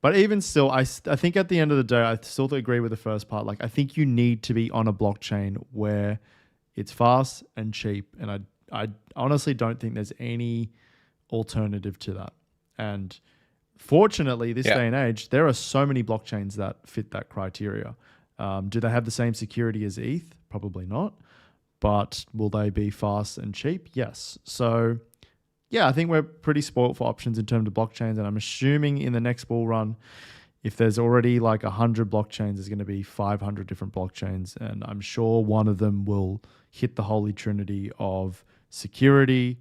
But even still, I think at the end of the day, I still agree with the first part. Like, I think you need to be on a blockchain where it's fast and cheap. And I honestly don't think there's any alternative to that. And fortunately, this day and age, there are so many blockchains that fit that criteria. Do they have the same security as ETH? Probably not. But will they be fast and cheap? Yes. So yeah, I think we're pretty spoiled for options in terms of blockchains. And I'm assuming in the next bull run, if there's already like 100 blockchains, there's going to be 500 different blockchains. And I'm sure one of them will hit the holy trinity of security,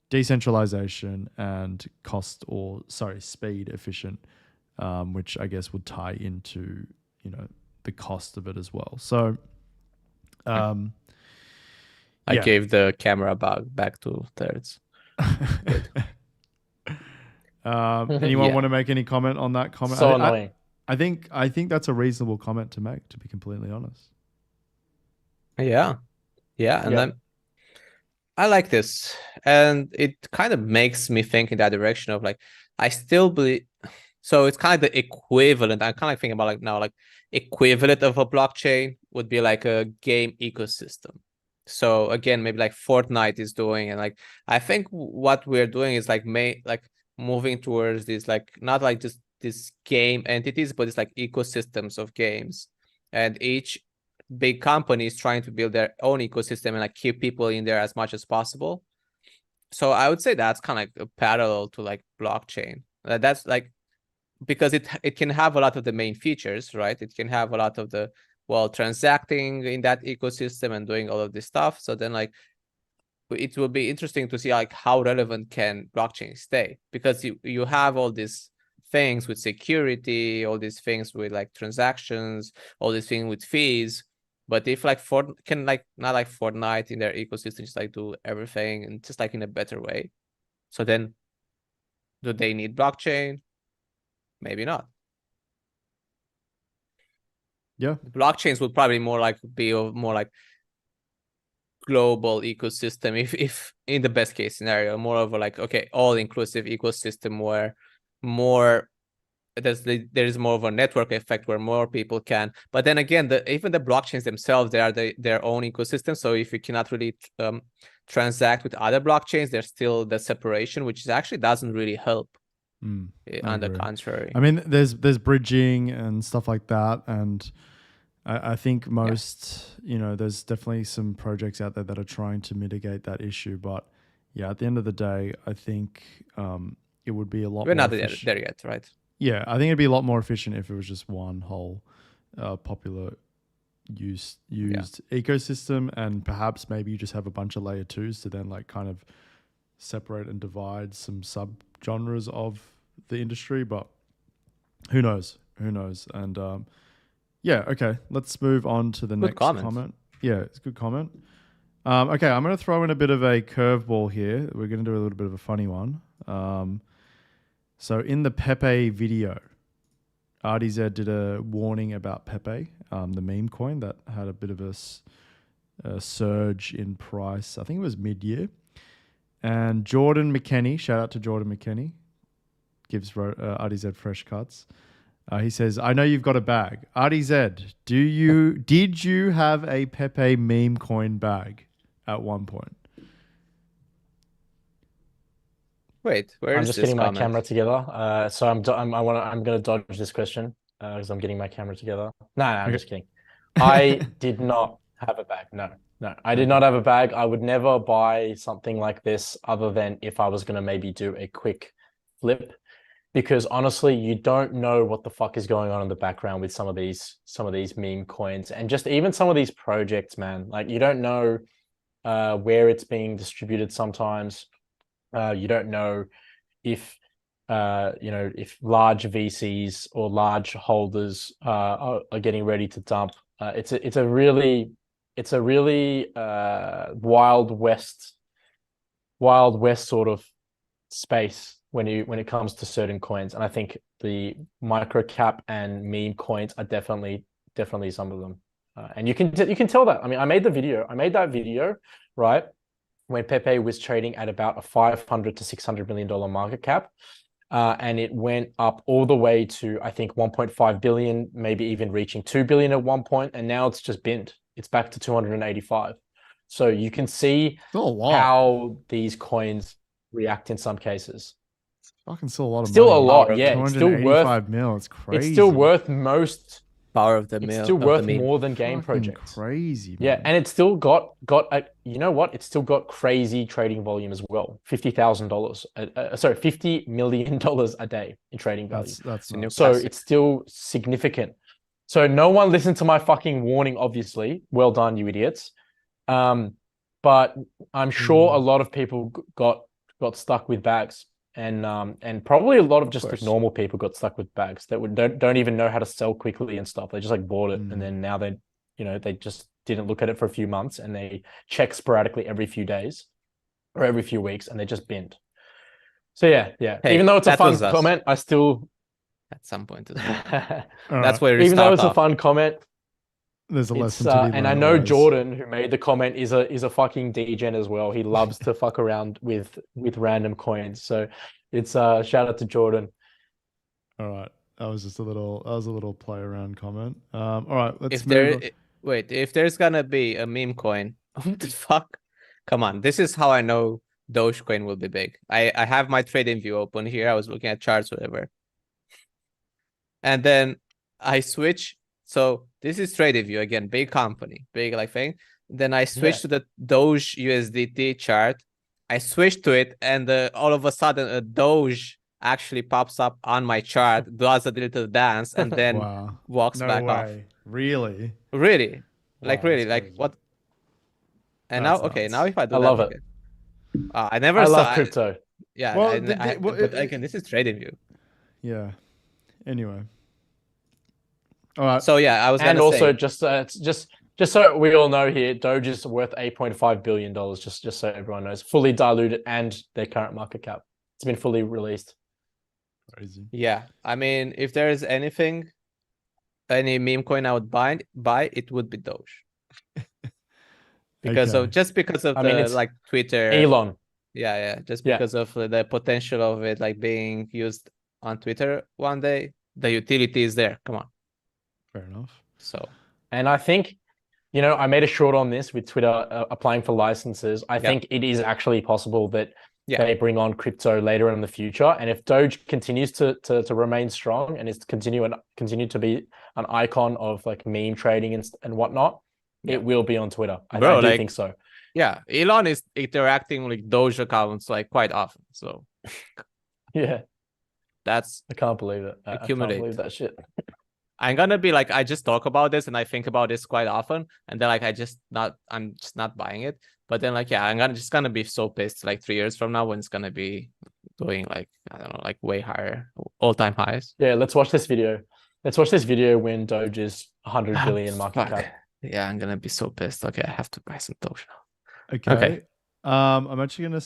decentralization, and speed efficient, which I guess would tie into, you know, the cost of it as well. So I gave the camera back to thirds. Anyone want to make any comment on that comment? So annoying. I think that's a reasonable comment to make, to be completely honest. Yeah. And then I like this, and it kind of makes me think in that direction of like, I still believe. So it's kind of the equivalent. I'm kind of thinking about like now, like equivalent of a blockchain would be like a game ecosystem. So again, maybe like Fortnite is doing, and like I think what we're doing is like moving towards this, like not like just these game entities, but it's like ecosystems of games, and each big company is trying to build their own ecosystem and like keep people in there as much as possible. So I would say that's kind of like a parallel to like blockchain. That's like, because it can have a lot of the main features, right? It can have a lot of the transacting in that ecosystem and doing all of this stuff. So then like it will be interesting to see like how relevant can blockchain stay, because you have all these things with security, all these things with like transactions, all these things with fees. But if like can like not like Fortnite in their ecosystem just like do everything and just like in a better way, so then do they need blockchain? Maybe not. Yeah, the blockchains would probably be more like global ecosystem, if in the best case scenario, more of a like, okay, all inclusive ecosystem where more there is more of a network effect where more people can. But then again, even the blockchains themselves, they are their own ecosystem. So if you cannot really transact with other blockchains, there's still the separation, which actually doesn't really help. On the contrary, I mean, there's bridging and stuff like that, and I think most, you know, there's definitely some projects out there that are trying to mitigate that issue. But yeah, at the end of the day, I think it would be a lot. We're not there yet, right? Yeah, I think it'd be a lot more efficient if it was just one whole popular used ecosystem, and perhaps maybe you just have a bunch of layer 2s to then like kind of separate and divide some sub genres of the industry. But who knows? And yeah, okay, let's move on to the next comment. Yeah, it's a good comment. Okay, I'm going to throw in a bit of a curveball here. We're going to do a little bit of a funny one. So in the Pepe video, RDZ did a warning about Pepe, the meme coin that had a bit of a surge in price. I think it was mid-year. And Jordan McKenney, shout out to Jordan McKenney, gives RDZ fresh cuts. He says, I know you've got a bag. RDZ, did you have a Pepe meme coin bag at one point? Wait, I'm just getting my camera together. So I'm gonna dodge this question because I'm getting my camera together. No, I'm just kidding. I did not have a bag. No, no, I did not have a bag. I would never buy something like this other than if I was going to maybe do a quick flip, because honestly, you don't know what the fuck is going on in the background with some of these meme coins and just even some of these projects, man. Like you don't know where it's being distributed sometimes. You don't know if if large VCs or large holders are getting ready to dump. It's a really wild west sort of space when it comes to certain coins, and I think the micro cap and meme coins are definitely some of them. And you can tell that. I mean, I made that video, right, when Pepe was trading at about a $500 to $600 million market cap. And it went up all the way to, I think, 1.5 billion, maybe even reaching 2 billion at one point. And now it's just binned. It's back to 285. So you can see how these coins react in some cases. It's fucking still a lot of still money. a lot, yeah. It's still worth mil. It's crazy. It's still worth most. Power of the It's mill. still worth meme. more than game Fucking projects. Crazy, man. Yeah, and it's still got a, you know what? It's still got crazy trading volume as well. $50,000, sorry, $50 million a day in trading value. That's so it's still significant. So no one listened to my fucking warning. Obviously, well done, you idiots. But I'm sure a lot of people got stuck with bags. And probably a lot of just like normal people got stuck with bags that don't even know how to sell quickly and stuff. They just like bought it, and then now they just didn't look at it for a few months, and they check sporadically every few days or every few weeks, and they just binned. So yeah. Hey, even though it's a fun comment, I still at some point that's where even though it's a fun comment, there's a lesson to be learned. And I know Jordan, who made the comment, is a fucking degen as well. He loves to fuck around with random coins. So it's shout out to Jordan. All right, that was a little play around comment. All right, let's if there's gonna be a meme coin, what the fuck? Come on, this is how I know Dogecoin will be big. I have my trading view open here. I was looking at charts, whatever, and then I switch. So this is TradingView again, big company, big like thing. Then I switched to the Doge USDT chart. I switched to it, and all of a sudden a Doge actually pops up on my chart, does a little dance, and then walks back off. Really? Really? Like really? Like crazy. What? And now, okay, now if I do love it. I never I saw love crypto. Yeah, but again, this is TradingView. Yeah. Anyway. All right. So yeah, I was and also say, just so we all know here, Doge is worth $8.5 billion. Just so everyone knows, fully diluted and their current market cap. It's been fully released. Crazy. Yeah, I mean, if there is any meme coin I would buy, it would be Doge. Because of the like Twitter, Elon. Yeah, just because of the potential of it like being used on Twitter one day, the utility is there. Come on. Fair enough. So, and I think, I made a short on this with Twitter applying for licenses. I think it is actually possible that they bring on crypto later in the future. And if Doge continues to remain strong and is continue to be an icon of like meme trading and whatnot, it will be on Twitter. I do think so. Yeah, Elon is interacting with Doge accounts like quite often. So, yeah, I can't believe it. I can't believe that shit. I'm gonna be like, I just talk about this and I think about this quite often, and then like I'm just not buying it. But then like I'm just gonna be so pissed like 3 years from now when it's gonna be doing like, I don't know, like way higher all-time highs. Yeah, let's watch this video. When Doge is 100 billion market cap. Yeah, I'm gonna be so pissed. Okay, I have to buy some Doge now. Okay. I'm actually gonna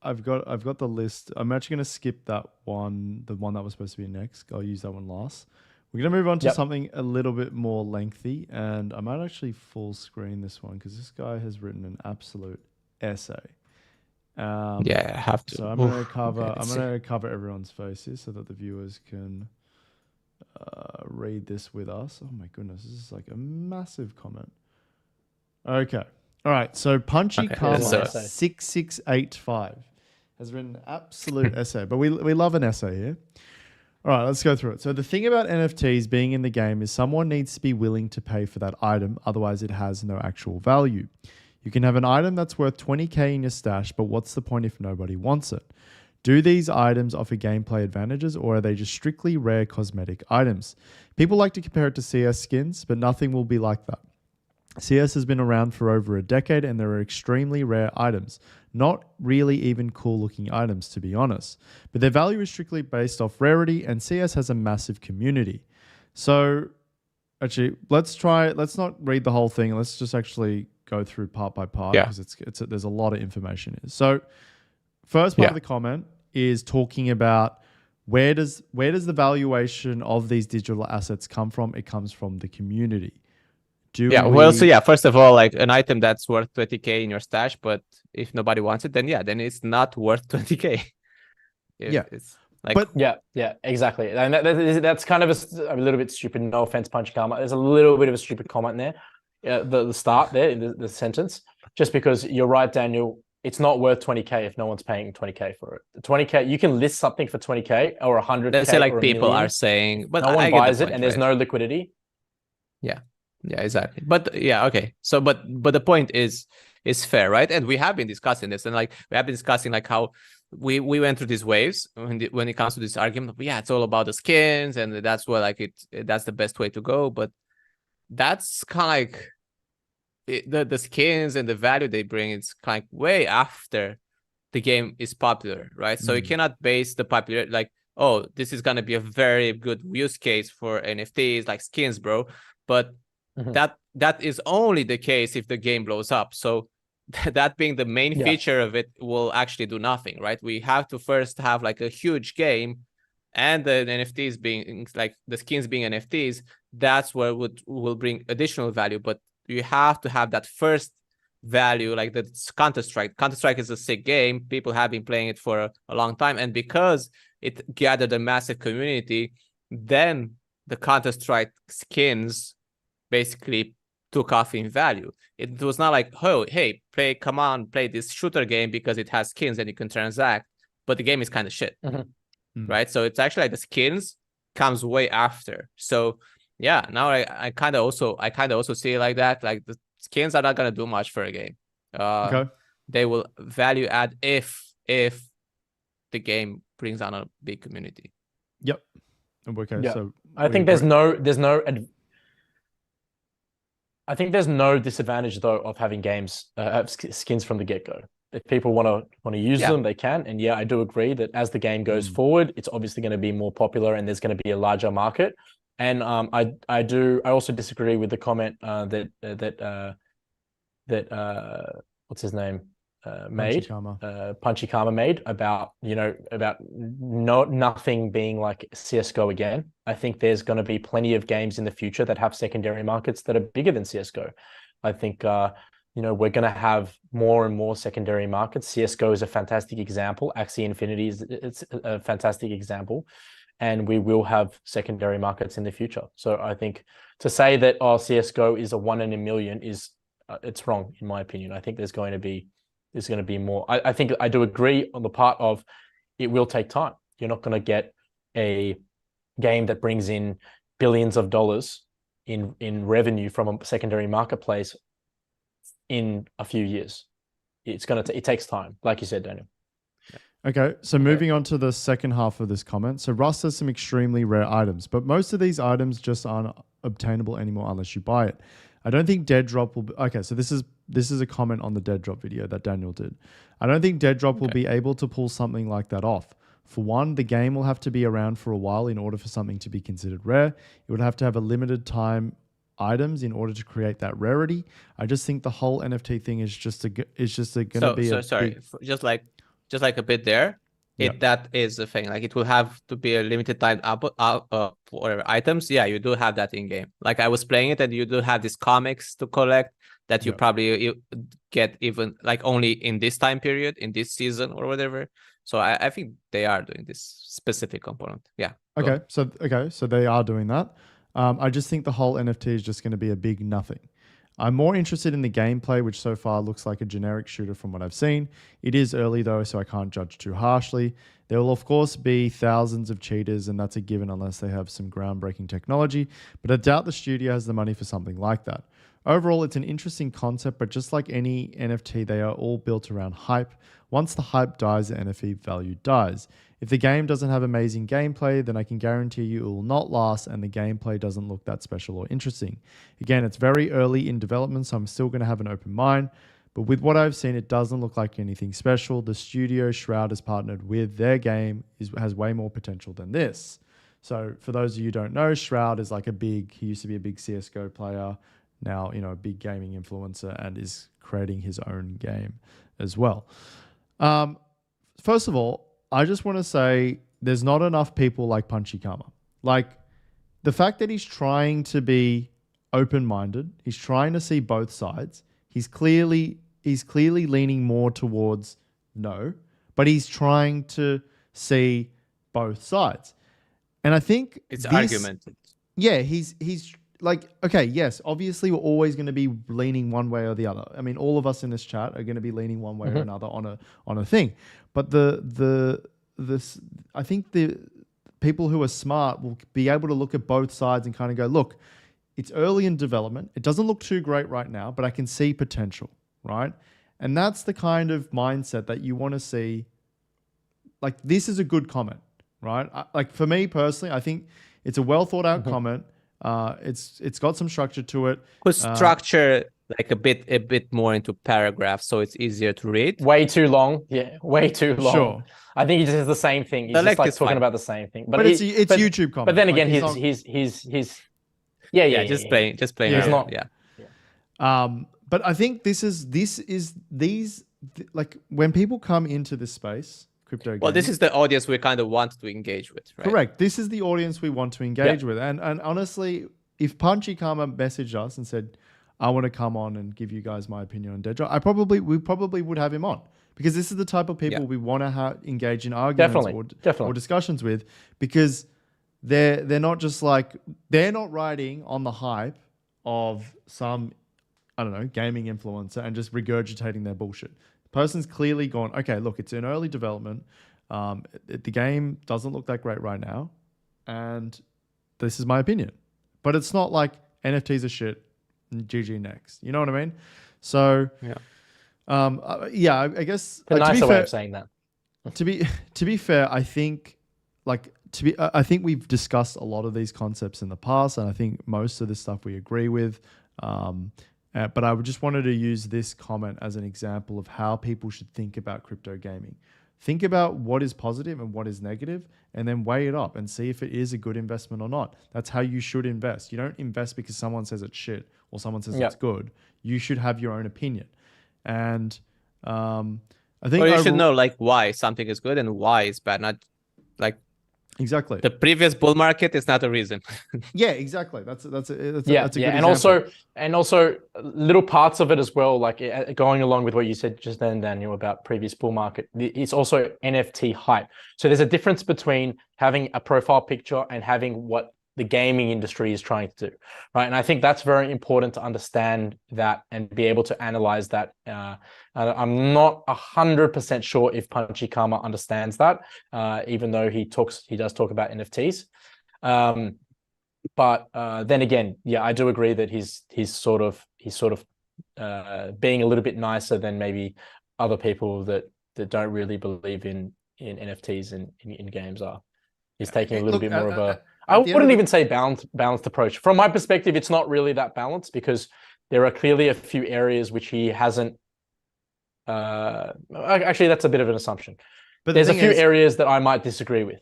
I've got the list. I'm actually gonna skip that one, the one that was supposed to be next. I'll use that one last. We're going to move on to something a little bit more lengthy, and I might actually full screen this one because this guy has written an absolute essay. I have to. So I'm going to cover everyone's faces so that the viewers can read this with us. Oh my goodness, this is like a massive comment. Okay. All right. So Punchy Karma 6685 has written an absolute essay, but we love an essay here. All right, let's go through it. So the thing about NFTs being in the game is someone needs to be willing to pay for that item, otherwise it has no actual value. You can have an item that's worth 20k in your stash, but what's the point if nobody wants it? Do these items offer gameplay advantages, or are they just strictly rare cosmetic items? People like to compare it to CS skins, but nothing will be like that. CS has been around for over a decade and there are extremely rare items. Not really even cool looking items, to be honest. But their value is strictly based off rarity, and CS has a massive community. So, actually, let's not read the whole thing. Let's just actually go through part by part Yeah. because there's a lot of information here. So, first part of the comment is talking about where does the valuation of these digital assets come from? It comes from the community. First of all, like an item that's worth 20k in your stash, but if nobody wants it, then it's not worth 20k. It's like, but yeah, exactly. And that's kind of a little bit stupid. No offense, Punchy Karma. There's a little bit of a stupid comment there. The start there in the sentence, just because you're right, Daniel. It's not worth 20k if no one's paying 20k for it. 20k, you can list something for 20k or 100k. let's say like or people million. are saying, but no one I get buys the it, point, and there's right? no liquidity. Yeah, exactly. But yeah, okay. So, but the point is fair, right? And we have been discussing this, and like we have been discussing like how we went through these waves when it comes to this argument. But yeah, it's all about the skins, and that's what that's the best way to go. But that's kind of like the skins and the value they bring. It's kind of way after the game is popular, right? So you cannot base the popular like, oh, this is gonna be a very good use case for NFTs like skins, bro. But that is only the case if the game blows up. So that being the main feature of it will actually do nothing, right? We have to first have like a huge game, and the NFTs being like the skins being NFTs. That's where will bring additional value. But you have to have that first value, like the Counter-Strike. Counter-Strike is a sick game. People have been playing it for a long time, and because it gathered a massive community, then the Counter-Strike skins basically took off in value. It was not like, oh, hey, come on, play this shooter game because it has skins and you can transact, but the game is kind of shit, right? So it's actually like the skins comes way after. So yeah, now I kind of also see it like that. Like the skins are not gonna do much for a game. okay. They will value add if the game brings on a big community. Yep. Okay. Yeah. So I think there's no disadvantage though of having games skins from the get-go. If people want to use them, they can. And yeah, I do agree that as the game goes forward, it's obviously going to be more popular and there's going to be a larger market. And I also disagree with the comment that what's his name made Punchy Karma made about nothing being like CS:GO again. I think there's going to be plenty of games in the future that have secondary markets that are bigger than CS:GO. I think we're going to have more and more secondary markets. CS:GO is a fantastic example. Axie Infinity it's a fantastic example, and we will have secondary markets in the future. So I think to say that CS:GO is a 1 in a million is it's wrong in my opinion. I think there's going to be more. I think I do agree on the part of it will take time. You're not going to get a game that brings in billions of dollars in revenue from a secondary marketplace in a few years. It takes time, like you said, Daniel. Okay, so moving on to the second half of this comment. So Russ has some extremely rare items, but most of these items just aren't obtainable anymore unless you buy it. I don't think Dead Drop will be... Okay, so this is a comment on the Dead Drop video that Daniel did. I don't think Dead Drop will be able to pull something like that off. For one, the game will have to be around for a while in order for something to be considered rare. It would have to have a limited time items in order to create that rarity. I just think the whole NFT thing is just going to be just like a bit there. That is the thing. Like it will have to be a limited time for items. Yeah, you do have that in game. Like I was playing it, and you do have these comics to collect that you probably get even like only in this time period, in this season or whatever. So I think they are doing this specific component. Yeah. Okay. So they are doing that. I just think the whole NFT is just going to be a big nothing. I'm more interested in the gameplay, which so far looks like a generic shooter from what I've seen. It is early though, so I can't judge too harshly. There will of course be thousands of cheaters, and that's a given unless they have some groundbreaking technology, but I doubt the studio has the money for something like that. Overall, it's an interesting concept, but just like any NFT, they are all built around hype. Once the hype dies, the NFT value dies. If the game doesn't have amazing gameplay, then I can guarantee you it will not last, and the gameplay doesn't look that special or interesting. Again, it's very early in development, so I'm still going to have an open mind. But with what I've seen, it doesn't look like anything special. The studio Shroud has partnered with, their game has way more potential than this. So for those of you who don't know, Shroud is like he used to be a big CSGO player, now, a big gaming influencer, and is creating his own game as well. First of all, I just want to say there's not enough people like Punchy Karma. Like, the fact that he's trying to be open-minded, he's trying to see both sides. He's clearly leaning more towards no, but he's trying to see both sides. And I think it's argumented. Yeah, he's like, okay, yes, obviously we're always going to be leaning one way or the other. I mean, all of us in this chat are going to be leaning one way or another on a thing. But I think the people who are smart will be able to look at both sides and kind of go, look, it's early in development. It doesn't look too great right now, but I can see potential, right? And that's the kind of mindset that you want to see. Like, this is a good comment, right? Like, for me personally, I think it's a well thought out comment. It's got some structure to it. Put structure like a bit more into paragraphs, so it's easier to read. Way too long. Yeah, way too long. Sure. I think he just has the same thing. He's just like talking about the same thing. But it's YouTube comment. But then again, just playing. He's not. Yeah. But I think like, when people come into this space, crypto gaming. Well, this is the audience we kind of want to engage with, right? Correct. This is the audience we want to engage with. And honestly, if Punchy Karma messaged us and said, I want to come on and give you guys my opinion on Dedra, we probably would have him on, because this is the type of people we want to engage in arguments or discussions with, because they're not just like, they're not riding on the hype of some, I don't know, gaming influencer and just regurgitating their bullshit. Person's clearly gone, okay, look, it's in early development. The game doesn't look that great right now, and this is my opinion. But it's not like NFTs are shit, GG next. You know what I mean? So, I guess a nicer way of saying that. To be fair, I think I think we've discussed a lot of these concepts in the past, and I think most of this stuff we agree with. But I just wanted to use this comment as an example of how people should think about crypto gaming. Think about what is positive and what is negative, and then weigh it up and see if it is a good investment or not. That's how you should invest. You don't invest because someone says it's shit or someone says it's good. You should have your own opinion. And I think you should know like why something is good and why it's bad, not like exactly the previous bull market is not a reason. Yeah, exactly. That's a good and example. also little parts of it as well, like going along with what you said just then, Daniel, about previous bull market. It's also NFT hype. So there's a difference between having a profile picture and having what the gaming industry is trying to do, right? And I think that's very important to understand that and be able to analyze that. I'm not 100% sure if Punchy Karma understands that, even though he does talk about NFTs. But then again, I do agree that he's sort of being a little bit nicer than maybe other people that don't really believe in NFTs in games are. He's taking a little bit more of a, I wouldn't even say balanced approach. From my perspective, it's not really that balanced, because there are clearly a few areas which he hasn't. Actually, that's a bit of an assumption. But there's a few areas that I might disagree with.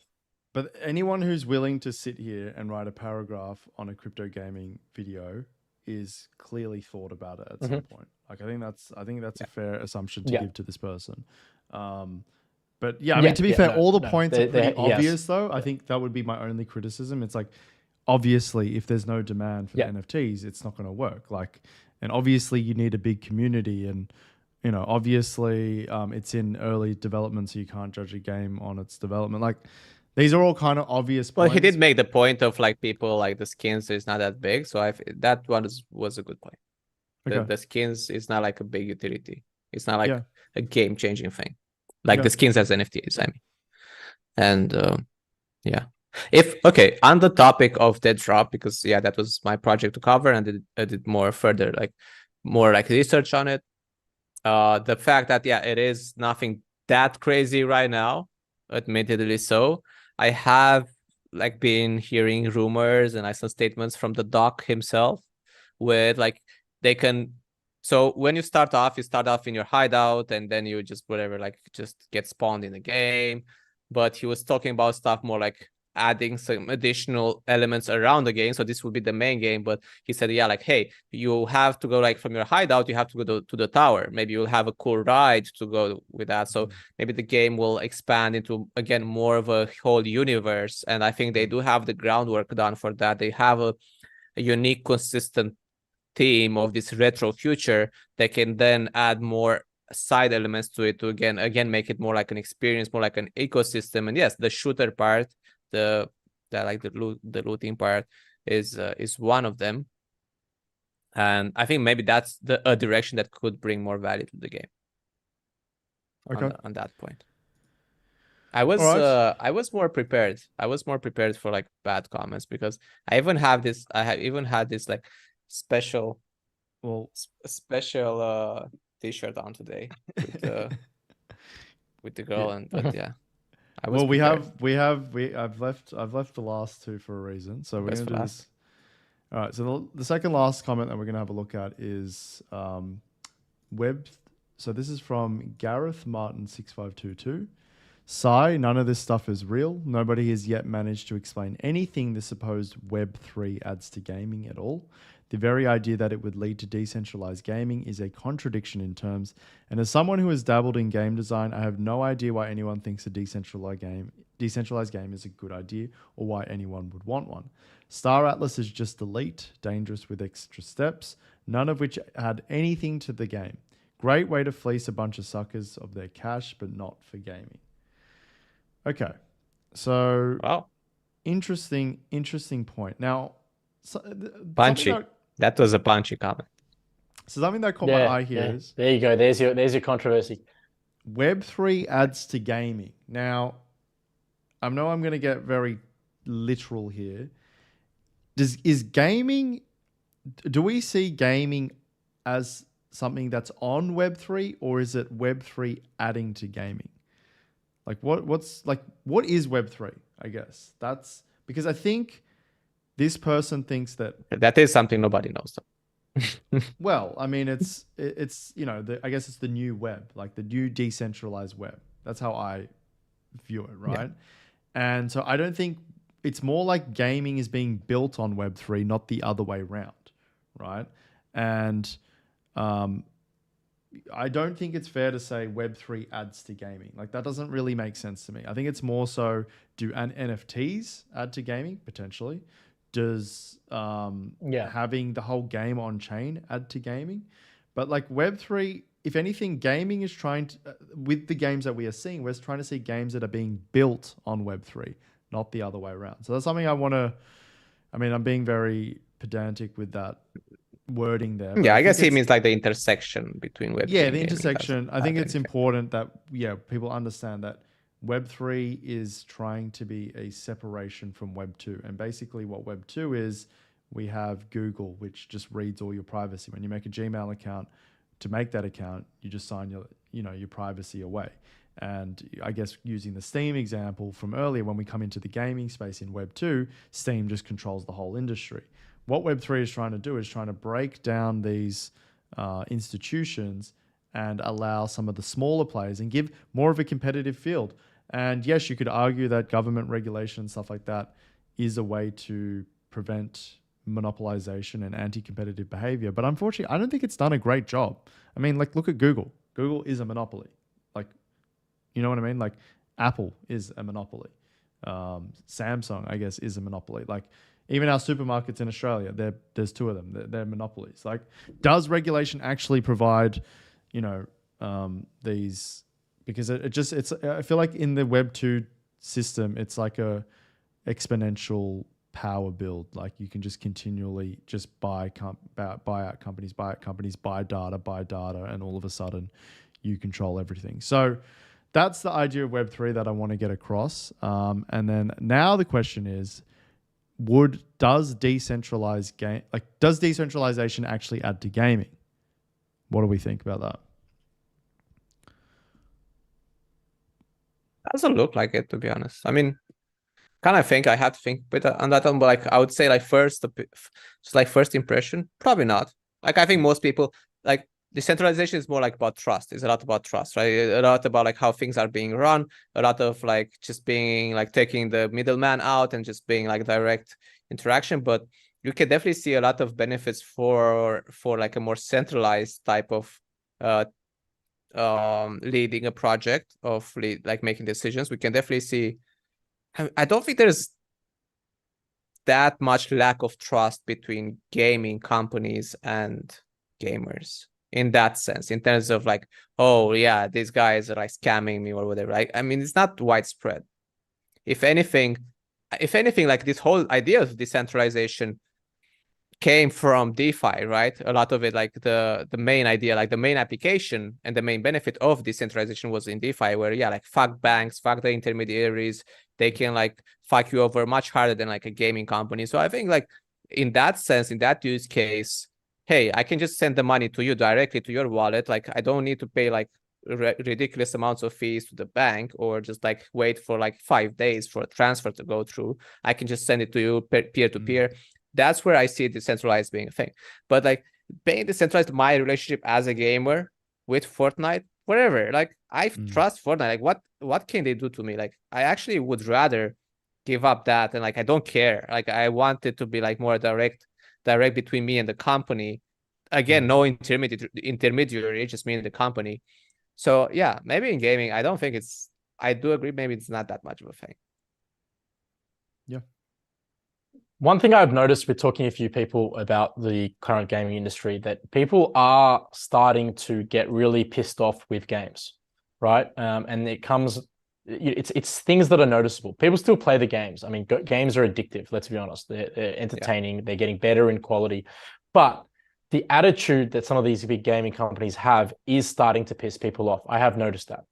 But anyone who's willing to sit here and write a paragraph on a crypto gaming video is clearly thought about it at some point. Like, I think that's a fair assumption to give to this person. But I mean, to be fair, all the points are pretty obvious, though. I think that would be my only criticism. It's like, obviously, if there's no demand for the NFTs, it's not going to work. Like, and obviously, you need a big community, and obviously, it's in early development, so you can't judge a game on its development. Like, these are all kind of obvious points. Well, he did make the point of like people like the skins is not that big, so that one was a good point. Okay. The skins is not like a big utility. It's not like Yeah. a game changing thing. Like Yeah. the skins as NFTs, I mean. And yeah. If okay, on the topic of that drop, because yeah, that was my project to cover, and I did more further, like more like research on it. The fact that yeah, it is nothing that crazy right now, admittedly so. I have like been hearing rumors and I saw statements from the doc himself with like they can. So when you start off in your hideout and then you just whatever like just get spawned in the game. But he was talking about stuff more like adding some additional elements around the game. So this would be the main game, but he said, yeah, like, hey, you have to go like from your hideout, you have to go to the tower. Maybe you'll have a cool ride to go with that. So maybe the game will expand into, again, more of a whole universe. And I think they do have the groundwork done for that. They have a unique, consistent theme of this retro future that can then add more side elements to it to again make it more like an experience, more like an ecosystem. And yes, the shooter part, the like the looting part is one of them. And I think maybe that's a direction that could bring more value to the game. Okay. On that point. All right. I was more prepared. I was more prepared for like bad comments because I even have this. I have even had this like special t-shirt on today with the girl, Yeah. and but yeah, I was Well, prepared. I've left the last two for a reason. So we're Best going for to do last. this. All right. So the second last comment that we're going to have a look at is web. So this is from Gareth Martin 6522. Sigh, none of this stuff is real. Nobody has yet managed to explain anything the supposed Web3 adds to gaming at all. The very idea that it would lead to decentralized gaming is a contradiction in terms. And as someone who has dabbled in game design, I have no idea why anyone thinks a decentralized game is a good idea or why anyone would want one. Star Atlas is just elite, dangerous with extra steps, none of which add anything to the game. Great way to fleece a bunch of suckers of their cash, but not for gaming. Okay, so Wow, interesting point. Now, punchy. That was a punchy comment. Something that caught my eye here is there you go. There's your controversy. Web3 adds to gaming. Now, I know I'm going to get very literal here. Is gaming? Do we see gaming as something that's on Web3, or is it Web3 adding to gaming? Like what is Web3? I guess that's because I think this person thinks that is something nobody knows. Well, I mean, it's I guess it's the new web, like the new decentralized web. That's how I view it, right? Yeah. And so I don't think it's more like gaming is being built on Web3, not the other way around, right? And I don't think it's fair to say Web3 adds to gaming. Like that doesn't really make sense to me. I think it's more so, do NFTs add to gaming? Potentially. Does having the whole game on chain add to gaming? But like Web3, if anything, gaming is trying to, with the games that we are seeing, we're trying to see games that are being built on Web3, not the other way around. So that's something I'm being very pedantic with that wording there. Yeah, I guess he means like the intersection between Web3 and the intersection. I think it's important that people understand that Web3 is trying to be a separation from Web2. And basically what Web2 is, we have Google, which just reads all your privacy. When you make a Gmail account, to make that account, you just sign your privacy away. And I guess using the Steam example from earlier, when we come into the gaming space in Web2, Steam just controls the whole industry. What Web3 is trying to do is trying to break down these institutions and allow some of the smaller players and give more of a competitive field. And yes, you could argue that government regulation and stuff like that is a way to prevent monopolization and anti-competitive behavior. But unfortunately, I don't think it's done a great job. I mean, like, look at Google. Google is a monopoly. Like, you know what I mean? Like, Apple is a monopoly. Samsung, I guess, is a monopoly. Like, even our supermarkets in Australia, there's two of them. They're monopolies. Like, does regulation actually provide, these? Because I feel like in the Web2 system, it's like a exponential power build. Like you can just continually just buy out companies, buy data, and all of a sudden you control everything. So that's the idea of Web3 that I want to get across. And then now the question is, does decentralization actually add to gaming? What do we think about that? Doesn't look like it, to be honest. I mean, kind of think I have to think bit on that one, but like I would say like first impression, probably not. Like I think most people like decentralization is more like about trust. It's a lot about trust, right? A lot about like how things are being run, a lot of like just being like taking the middleman out and just being like direct interaction. But you can definitely see a lot of benefits for like a more centralized type of leading a project of like making decisions. We can definitely see. I don't think there's that much lack of trust between gaming companies and gamers in that sense, in terms of like, oh yeah, these guys are like scamming me or whatever. I mean, it's not widespread. If anything, like this whole idea of decentralization came from DeFi, right? A lot of it, like the main idea, like the main application and the main benefit of decentralization was in DeFi, where yeah, like fuck banks, fuck the intermediaries, they can like fuck you over much harder than like a gaming company. So I think like in that sense, in that use case, hey, I can just send the money to you directly to your wallet. Like I don't need to pay like ridiculous amounts of fees to the bank or just like wait for like 5 days for a transfer to go through. I can just send it to you peer to peer. That's where I see decentralized being a thing. But like being decentralized, my relationship as a gamer with Fortnite, whatever, like I trust Fortnite. Like what can they do to me? Like I actually would rather give up that, and like I don't care. Like I want it to be like more direct between me and the company. Again, no intermediary, just me and the company. So yeah, maybe in gaming, I don't think it's. I do agree. Maybe it's not that much of a thing. Yeah. One thing I've noticed with talking to a few people about the current gaming industry, that people are starting to get really pissed off with games, right? And it's things that are noticeable. People still play the games. I mean, games are addictive. Let's be honest. They're entertaining. Yeah. They're getting better in quality, but the attitude that some of these big gaming companies have is starting to piss people off. I have noticed that.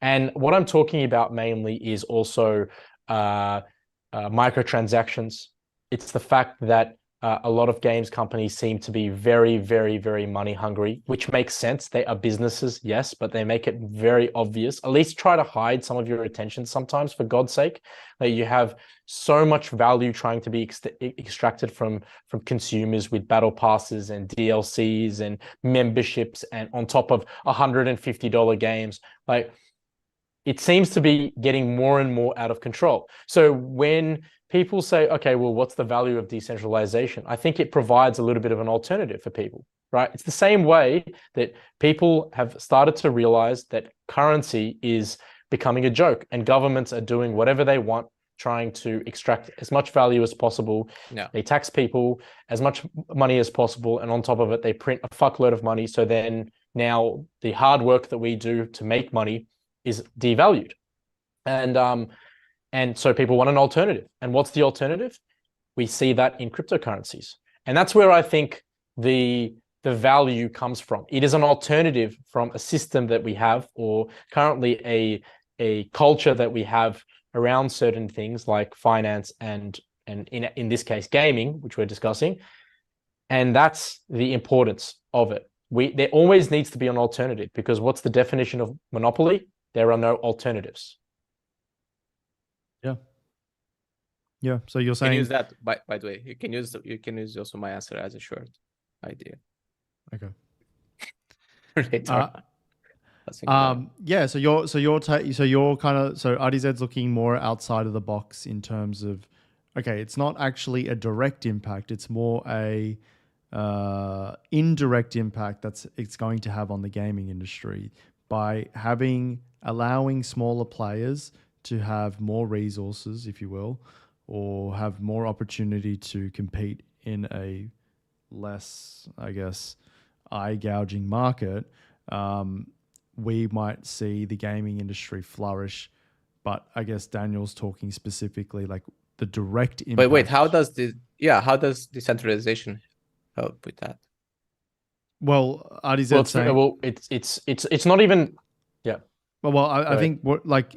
And what I'm talking about mainly is also microtransactions. It's the fact that a lot of games companies seem to be very, very, very money hungry, which makes sense. They are businesses, yes, but they make it very obvious. At least try to hide some of your attention sometimes, for God's sake. That you have so much value trying to be extracted from consumers with battle passes and DLCs and memberships, and on top of $150 games. Like, it seems to be getting more and more out of control. So when people say, okay, well, what's the value of decentralization? I think it provides a little bit of an alternative for people, right? It's the same way that people have started to realize that currency is becoming a joke and governments are doing whatever they want, trying to extract as much value as possible. Yeah. They tax people as much money as possible. And on top of it, they print a fuckload of money. So then now the hard work that we do to make money is devalued. And so people want an alternative. And what's the alternative? We see that in cryptocurrencies. And that's where I think the value comes from. It is an alternative from a system that we have, or currently a culture that we have around certain things like finance and in this case, gaming, which we're discussing. And that's the importance of it. There always needs to be an alternative, because what's the definition of monopoly? There are no alternatives. Yeah. Yeah. So you're saying, you can use that by the way. You can use also my answer as a short idea. Okay. Later. Yeah. So you're kind of, so RDZ's looking more outside of the box in terms of, okay, it's not actually a direct impact. It's more a indirect impact it's going to have on the gaming industry by allowing smaller players to have more resources, if you will, or have more opportunity to compete in a less, I guess, eye-gouging market. We might see the gaming industry flourish, but I guess Daniel's talking specifically like the direct impact. But wait, how does decentralization help with that? Well, Artie's Well, saying. it's not even. Yeah. Well, I ahead. think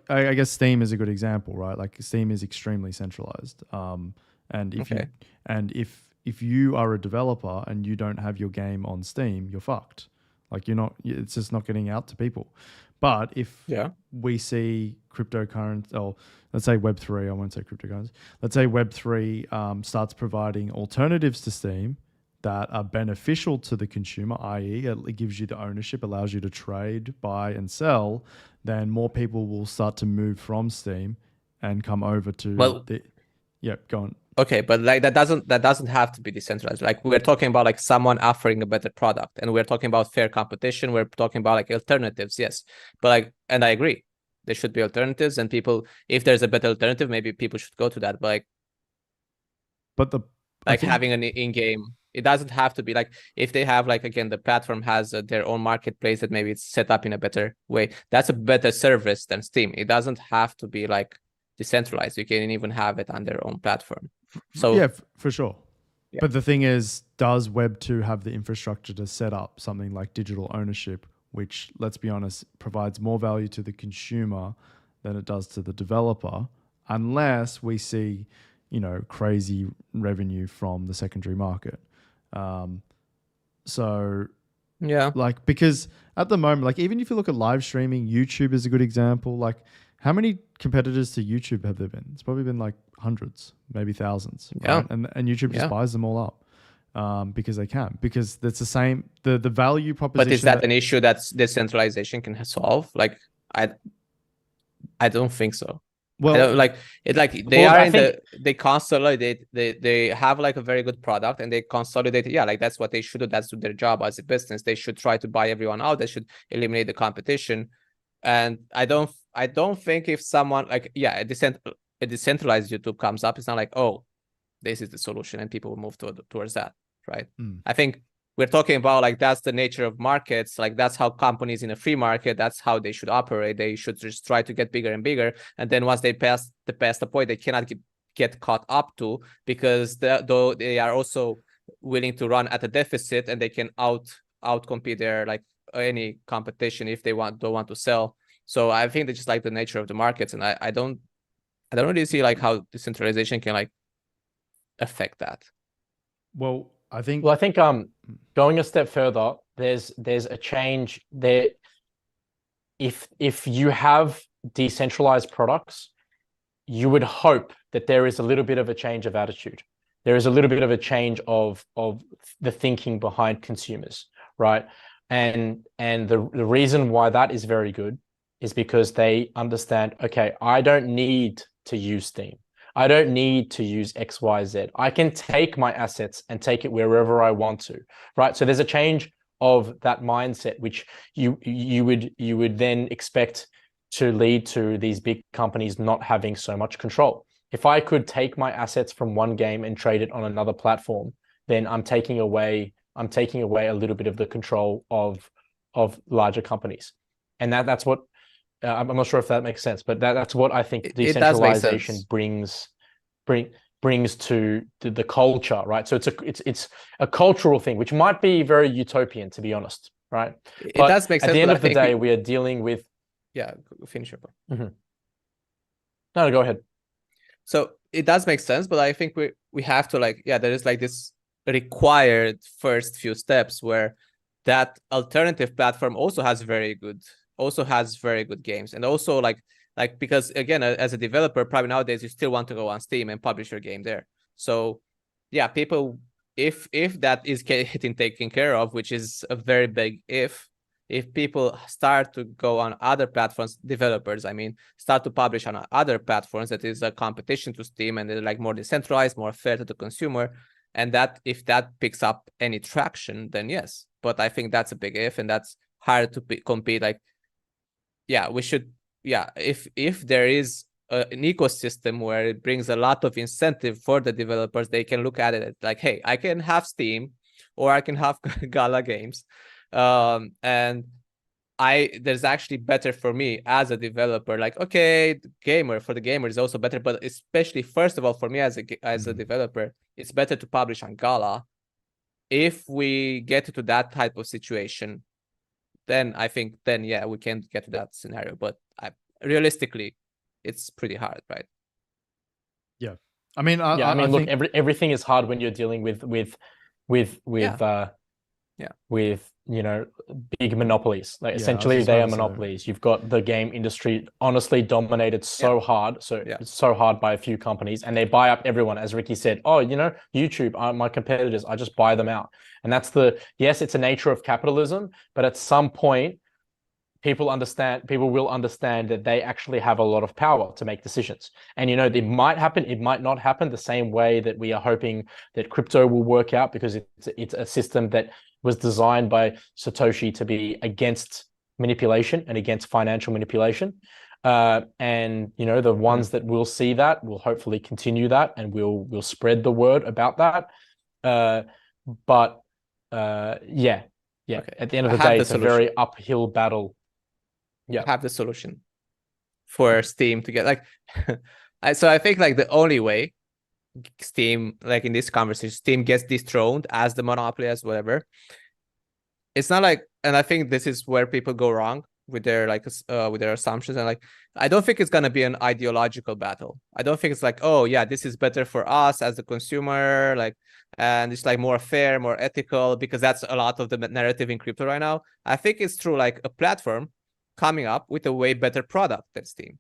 I guess Steam is a good example, right? Like Steam is extremely centralized. And if you are a developer and you don't have your game on Steam, you're fucked. Like it's just not getting out to people. But if we see cryptocurrency, or let's say Web3, I won't say cryptocurrency. Let's say Web3 starts providing alternatives to Steam that are beneficial to the consumer, i.e., it gives you the ownership, allows you to trade, buy, and sell, then more people will start to move from Steam and come over to go on. Okay, but like that doesn't have to be decentralized. Like we're talking about like someone offering a better product, and we're talking about fair competition. We're talking about like alternatives, yes. But like, and I agree, there should be alternatives, and people, if there's a better alternative, maybe people should go to that. But like, having an in-game, it doesn't have to be like, if they have like, again, the platform has their own marketplace that maybe it's set up in a better way. That's a better service than Steam. It doesn't have to be like decentralized. You can even have it on their own platform. So yeah, for sure. Yeah. But the thing is, does Web2 have the infrastructure to set up something like digital ownership, which, let's be honest, provides more value to the consumer than it does to the developer, unless we see, crazy revenue from the secondary market. Because at the moment, like, even if you look at live streaming, YouTube is a good example. Like, how many competitors to YouTube have there been? It's probably been like hundreds, maybe thousands. Yeah. Right? And YouTube just buys them all up because they can. Because it's the same, the value proposition. But is that an issue that decentralization can solve? Like, I don't think so. Well, they consolidate. They have like a very good product, and they consolidate. Yeah, like that's what they should do. That's their job as a business. They should try to buy everyone out. They should eliminate the competition. And I don't think if someone like a decentralized YouTube comes up, it's not like, oh, this is the solution, and people will move towards that, right? I think we're talking about like that's the nature of markets. Like that's how companies in a free market, that's how they should operate. They should just try to get bigger and bigger, and then once they pass the point, they cannot get caught up to, because though they are also willing to run at a deficit, and they can outcompete their like any competition if they don't want to sell. So I think that's just like the nature of the markets, and I don't really see like how decentralization can like affect that. Well, I think going a step further, there's a change there. If you have decentralized products, you would hope that there is a little bit of a change of attitude. There is a little bit of a change of the thinking behind consumers, right? And the reason why that is very good is because they understand, okay, I don't need to use Steam. I don't need to use XYZ. I can take my assets and take it wherever I want to, right? So there's a change of that mindset, which you would then expect to lead to these big companies not having so much control. If I could take my assets from one game and trade it on another platform, then I'm taking away a little bit of the control of larger companies. And that's what I'm not sure if that makes sense, but that's what I think decentralization brings to the culture, right? So it's a cultural thing, which might be very utopian, to be honest, right? It does make sense. At the end of the day, we are dealing with. Yeah, finish your point. Mm-hmm. No, go ahead. So it does make sense, but I think we have to there is like this required first few steps where that alternative platform also has very good games, and also like because again, as a developer, probably nowadays you still want to go on Steam and publish your game there. So yeah, people, if that is getting taken care of, which is a very big if people start to go on other platforms, developers, I mean, start to publish on other platforms that is a competition to Steam, and they're like more decentralized, more fair to the consumer, and that if that picks up any traction, then yes. But I think that's a big if, and that's hard to compete. Like, yeah, we should, if there is an ecosystem where it brings a lot of incentive for the developers, they can look at it like, hey, I can have Steam or I can have Gala Games, and there's actually better for me as a developer. Like, okay, for the gamer is also better, but especially first of all for me as a developer, it's better to publish on Gala. If we get to that type of situation, then I think yeah, we can get to that scenario. But realistically, it's pretty hard, right? Yeah, I mean, I mean, look, think everything is hard when you're dealing with big monopolies. Like, Yeah, I was essentially just they about are to say. monopolies. You've got the game industry honestly dominated so hard, it's so hard by a few companies, and they buy up everyone. As Ricky said, oh, YouTube are my competitors, I just buy them out. And that's yes, it's a nature of capitalism, but at some point people will understand that they actually have a lot of power to make decisions. And it might happen, it might not happen, the same way that we are hoping that crypto will work out, because it's a system that was designed by Satoshi to be against manipulation and against financial manipulation. And the ones that will see that will hopefully continue that, and we'll spread the word about that. But yeah. Okay. At the end of the day, it's a very uphill battle. I have the solution for Steam to get so I think like the only way Steam, like in this conversation, Steam gets dethroned as the monopoly, as whatever. It's not like, and I think this is where people go wrong with their with their assumptions. And I don't think it's gonna be an ideological battle. I don't think it's like, oh yeah, this is better for us as a consumer, and it's more fair, more ethical, because that's a lot of the narrative in crypto right now. I think it's through a platform coming up with a way better product than Steam.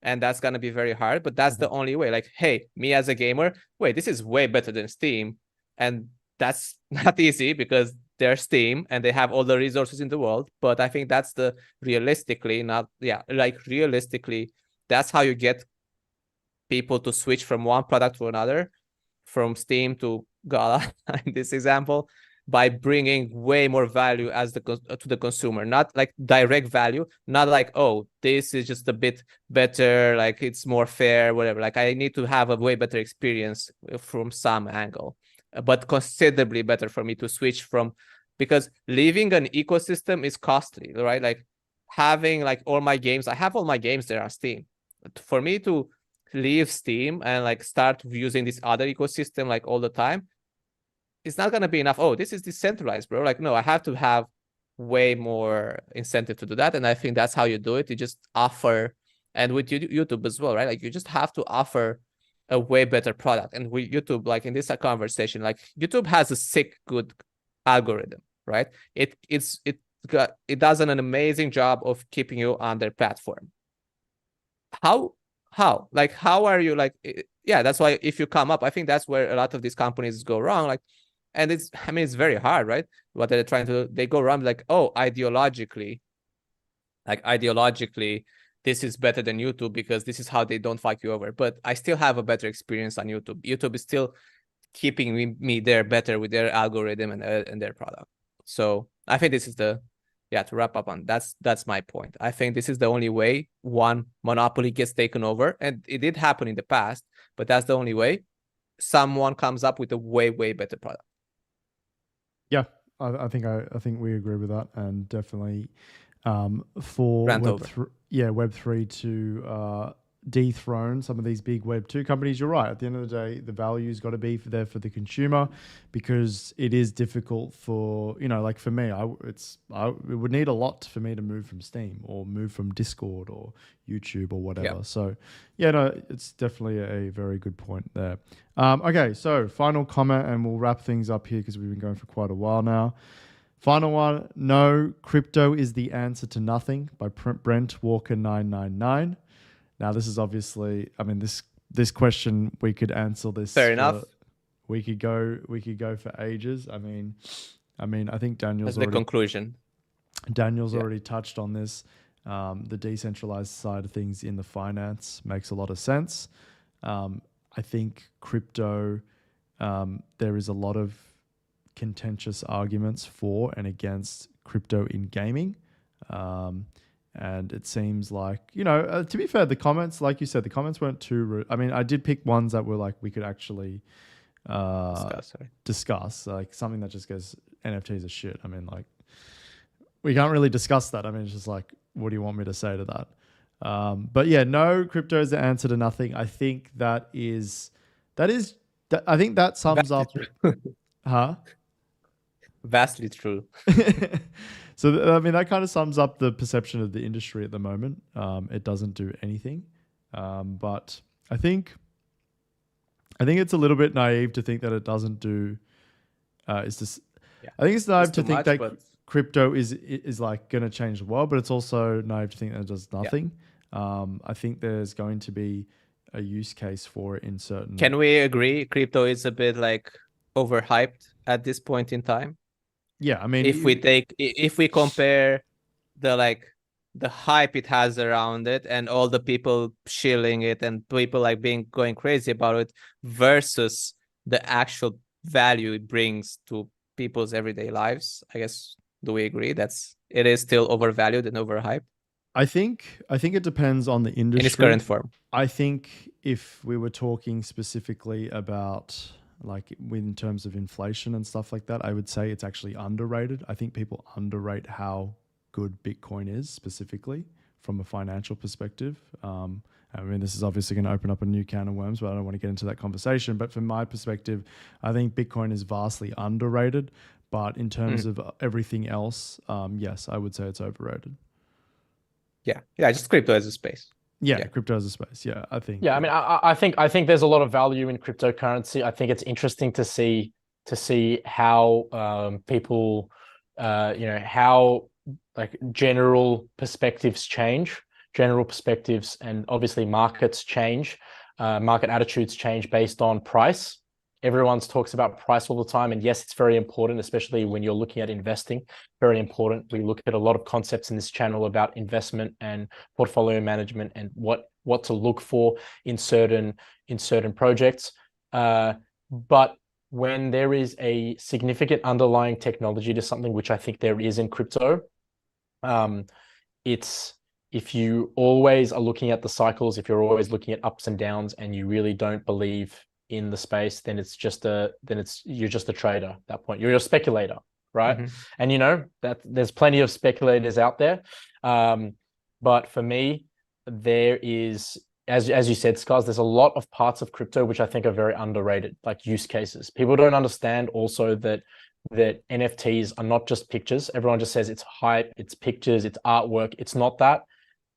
And that's going to be very hard, but that's the only way. Hey, me as a gamer, wait, this is way better than Steam. And that's not easy because they're Steam and they have all the resources in the world. But I think that's realistically, that's how you get people to switch from one product to another, from Steam to Gala in this example, by bringing way more value to the consumer, not direct value, not oh, this is just a bit better, it's more fair, whatever. I need to have a way better experience from some angle, but considerably better for me to switch from, because leaving an ecosystem is costly, right? Having all my games, I have all my games there on Steam. For me to leave Steam and start using this other ecosystem all the time, it's not going to be enough. Oh, this is decentralized, bro. No, I have to have way more incentive to do that. And I think that's how you do it. You just offer, and with YouTube as well, right? You just have to offer a way better product. And with YouTube, in this conversation, YouTube has a sick, good algorithm, right? It does an amazing job of keeping you on their platform. How are you yeah, that's why if you come up, I think that's where a lot of these companies go wrong. And it's very hard, right? What they're trying to do, they go around oh, ideologically, this is better than YouTube because this is how they don't fuck you over. But I still have a better experience on YouTube. YouTube is still keeping me there better with their algorithm and their product. So I think this is to wrap up on, that's my point. I think this is the only way one monopoly gets taken over, and it did happen in the past, but that's the only way someone comes up with a way better product. Yeah, I think we agree with that, and definitely for Web3 to dethrone some of these big Web2 companies. You're right. At the end of the day, the value's got to be there for the consumer, because it is difficult for, for me, it would need a lot for me to move from Steam or move from Discord or YouTube or whatever. Yeah. So it's definitely a very good point there. Okay, so final comment, and we'll wrap things up here because we've been going for quite a while now. Final one, no, crypto is the answer to nothing, by Brent Walker 999. Now, this is obviously, this question, we could answer this. Fair enough. We could go for ages. I think Daniel's the conclusion. Daniel's already touched on this. The decentralized side of things in the finance makes a lot of sense. I think crypto, there is a lot of contentious arguments for and against crypto in gaming. And it seems like, to be fair, the comments, like you said, the comments weren't too rude. I did pick ones that were we could actually discuss, something that just goes, NFTs are shit. we can't really discuss that. I mean, it's just like, what do you want me to say to that? But yeah, no, crypto is the answer to nothing. I think that I think that sums Vastly up, true. huh? Vastly true. So I mean, that kind of sums up the perception of the industry at the moment. It doesn't do anything, but I think it's a little bit naive to think that it doesn't do. It's just, Yeah. I think it's naive It's to too think much, that but crypto is like going to change the world, but it's also naive to think that it does nothing. I think there's going to be a use case for it in certain. can we agree crypto is a bit like overhyped at this point in time? Yeah, I mean, If we compare the hype it has around it and all the people shilling it and people like going crazy about it versus the actual value it brings to people's everyday lives, I guess, do we agree it is still overvalued and overhyped I think it depends on the in its industry. current form? I think if we were talking specifically about like in terms of inflation and stuff like that, I would say it's actually underrated. I think people underrate how good Bitcoin is specifically from a financial perspective. I mean, this is obviously going to open up a new can of worms, but I don't want to get into that conversation. But from my perspective, I think Bitcoin is vastly underrated. But in terms of everything else, yes, I would say it's overrated. Yeah, just crypto as a space. Yeah, crypto as a space. Yeah, I think. Yeah, I mean, I think there's a lot of value in cryptocurrency. I think it's interesting to see how people, how like general perspectives change, and obviously markets change, market attitudes change based on price. Everyone talks about price all the time, and yes, it's very important, especially when you're looking at investing. Very important. We look at a lot of concepts in this channel about investment and portfolio management and what to look for in certain projects. But when there is a significant underlying technology to something, which I think there is in crypto, it's if you always are looking at the cycles, if you're always looking at ups and downs, and you really don't believe in the space, then you're just a trader at that point. You're a speculator, right? And that there's plenty of speculators out there. But for me, there is, as you said, Scars, there's a lot of parts of crypto which I think are very underrated, like use cases. People don't understand also that NFTs are not just pictures. Everyone just says it's hype, it's pictures, it's artwork. It's not that.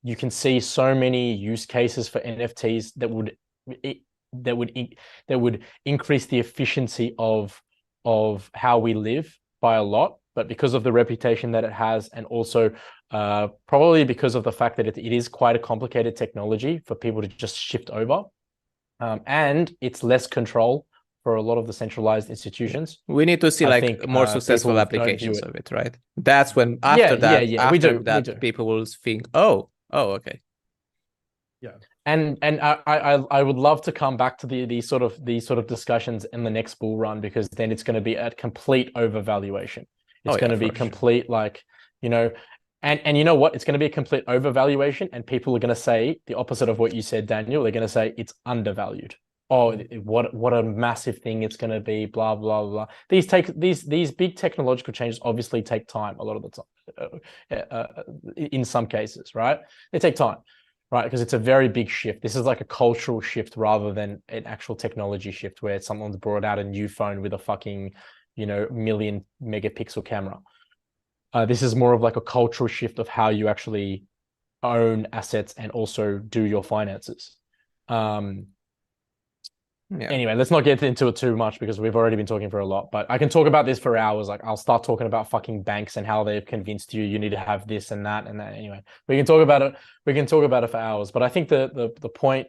You can see so many use cases for NFTs that would increase the efficiency of how we live by a lot. But because of the reputation that it has, and also probably because of the fact that it is quite a complicated technology for people to just shift over, and it's less control for a lot of the centralized institutions. We need to see more successful applications of it, right? That's when after that people will think, oh, okay. Yeah. And I would love to come back to these sort of discussions in the next bull run, because then it's going to be a complete overvaluation. It's going to be complete, and you know what? It's going to be a complete overvaluation, and people are going to say the opposite of what you said, Daniel. They're going to say it's undervalued. Oh, what a massive thing it's going to be, blah, blah, blah. These big technological changes obviously take time a lot of the time, in some cases, right? They take time, right? Because it's a very big shift. This is like a cultural shift rather than an actual technology shift where someone's brought out a new phone with a fucking, million megapixel camera. This is more of like a cultural shift of how you actually own assets and also do your finances. Anyway, let's not get into it too much because we've already been talking for a lot, but I can talk about this for hours. Like I'll start talking about fucking banks and how they've convinced you need to have this and that and that. Anyway, we can talk about it. We can talk about it for hours, but I think the point.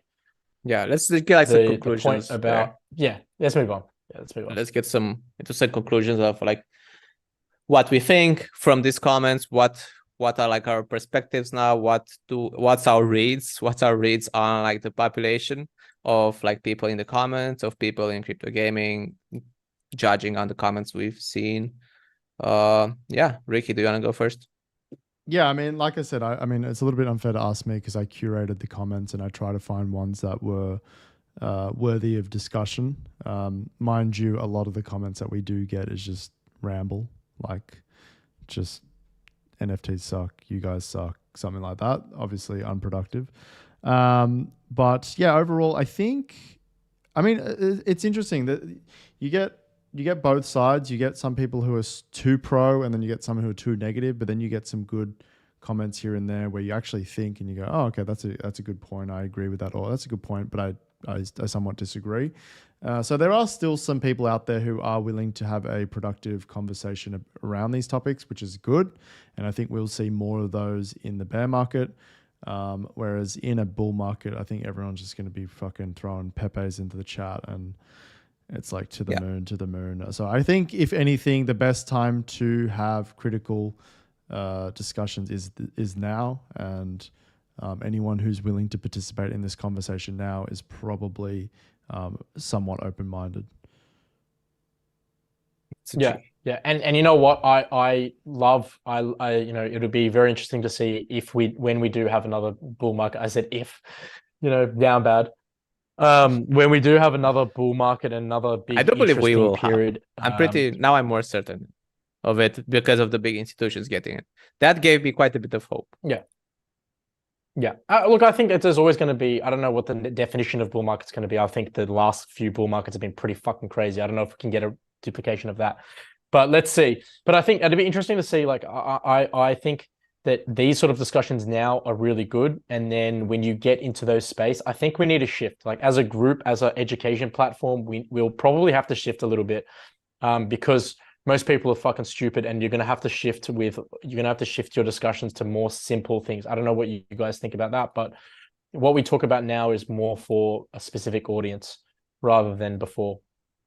Yeah, let's get like some conclusions. Let's move on. Let's get into some conclusions of like what we think from these comments. What are like our perspectives now? What's our reads on like the population of like people in the comments, of people in crypto gaming, judging on the comments we've seen. Ricky, do you want to go first? Yeah, I mean, like I said, I mean, it's a little bit unfair to ask me because I curated the comments and I try to find ones that were worthy of discussion. Mind you, a lot of the comments that we do get is just ramble, like just NFTs suck, you guys suck, something like that. Obviously unproductive. But yeah, overall, I mean, it's interesting that you get both sides. You get some people who are too pro, and then you get some who are too negative. But then you get some good comments here and there where you actually think and you go, oh, okay, that's a good point. I agree with that, or that's a good point, but I somewhat disagree. So there are still some people out there who are willing to have a productive conversation around these topics, which is good. And I think we'll see more of those in the bear market. Whereas in a bull market, I think everyone's just going to be fucking throwing Pepes into the chat, and it's like to the moon, to the moon. So I think if anything, the best time to have critical discussions is now, and anyone who's willing to participate in this conversation now is probably somewhat open-minded. Yeah, and you know what, I love you know, it'll be very interesting to see if when we do have another bull market. I said if, you know, down bad. When we do have another bull market and another big, I don't believe we will period. I'm more certain of it because of the big institutions getting it. That gave me quite a bit of hope. Yeah. Look, I think there's always going to be, I don't know what the definition of bull market's going to be. I think the last few bull markets have been pretty fucking crazy. I don't know if we can get a duplication of that, but let's see. But I think it'd be interesting to see, like, I think that these sort of discussions now are really good. And then when you get into those space, I think we need to shift, like as a group, as an education platform, we'll probably have to shift a little bit, because most people are fucking stupid, and you're going to have to shift your discussions to more simple things. I don't know what you guys think about that, but what we talk about now is more for a specific audience rather than before.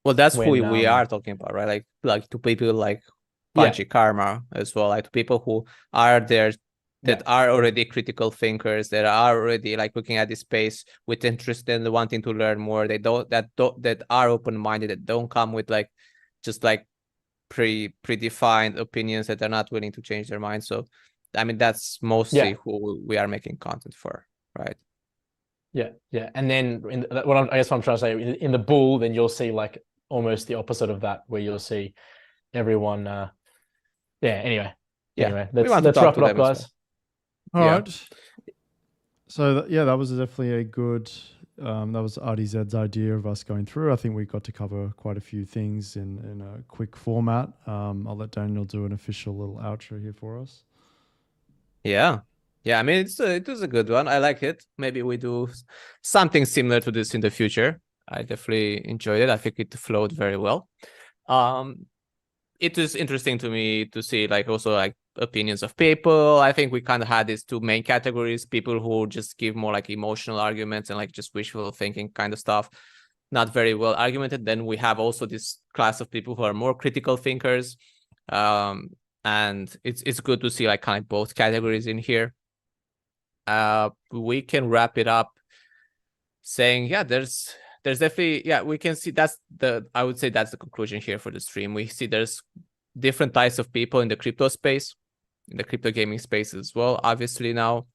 Well, that's who we are talking about, right? Like to people like Punchy Karma as well, like to people who are there that are already critical thinkers, that are already like looking at this space with interest and wanting to learn more. That are open-minded, that don't come with like just like predefined opinions, that are not willing to change their mind. So I mean, that's mostly who we are making content for, right? Yeah. And then I guess what I'm trying to say, in the bull, then you'll see like almost the opposite of that, where you'll see everyone anyway, let's wrap it up, guys. All right. So that was definitely a good that was RDZ's idea of us going through. I think we got to cover quite a few things in a quick format. I'll let Daniel do an official little outro here for us. Yeah. I mean, it was a good one. I like it. Maybe we do something similar to this in the future. I definitely enjoyed it. I think it flowed very well. It is interesting to me to see like also like opinions of people. I think we kind of had these two main categories: people who just give more like emotional arguments and like just wishful thinking kind of stuff, not very well argumented. Then we have also this class of people who are more critical thinkers, and it's good to see like kind of both categories in here. We can wrap it up saying there's definitely we can see I would say that's the conclusion here for the stream. We see there's different types of people in the crypto space, in the crypto gaming space as well, obviously now.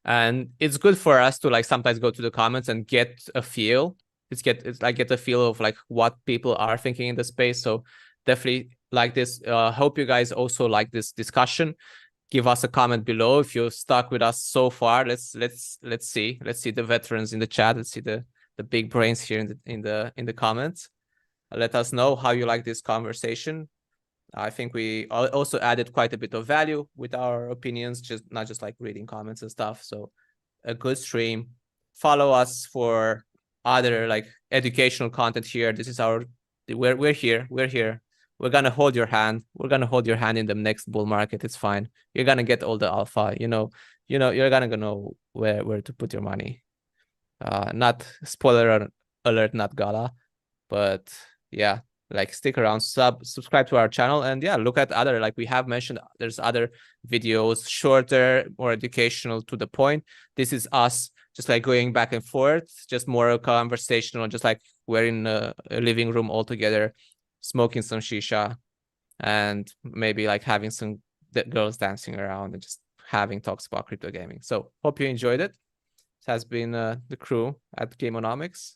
And it's good for us to like sometimes go to the comments and get a feel. Get a feel of like what people are thinking in the space. So definitely like this. Hope you guys also like this discussion. Give us a comment below if you're stuck with us so far. Let's see the veterans in the chat. Let's see the big brains here in the comments. Let us know how you like this conversation. I think we also added quite a bit of value with our opinions, not just like reading comments and stuff. So a good stream. Follow us for other like educational content here. This is we're here. We're gonna hold your hand. We're gonna hold your hand in the next bull market. It's fine. You're gonna get all the alpha. You know, you're gonna know where to put your money. Not spoiler alert, not gala, but yeah, like stick around, subscribe to our channel, and look at other, like we have mentioned, there's other videos, shorter, more educational, to the point. This is us just like going back and forth, just more conversational, just like we're in a living room all together, smoking some shisha, and maybe like having some girls dancing around and just having talks about crypto gaming. So hope you enjoyed it. It has been the crew at Gameonomics.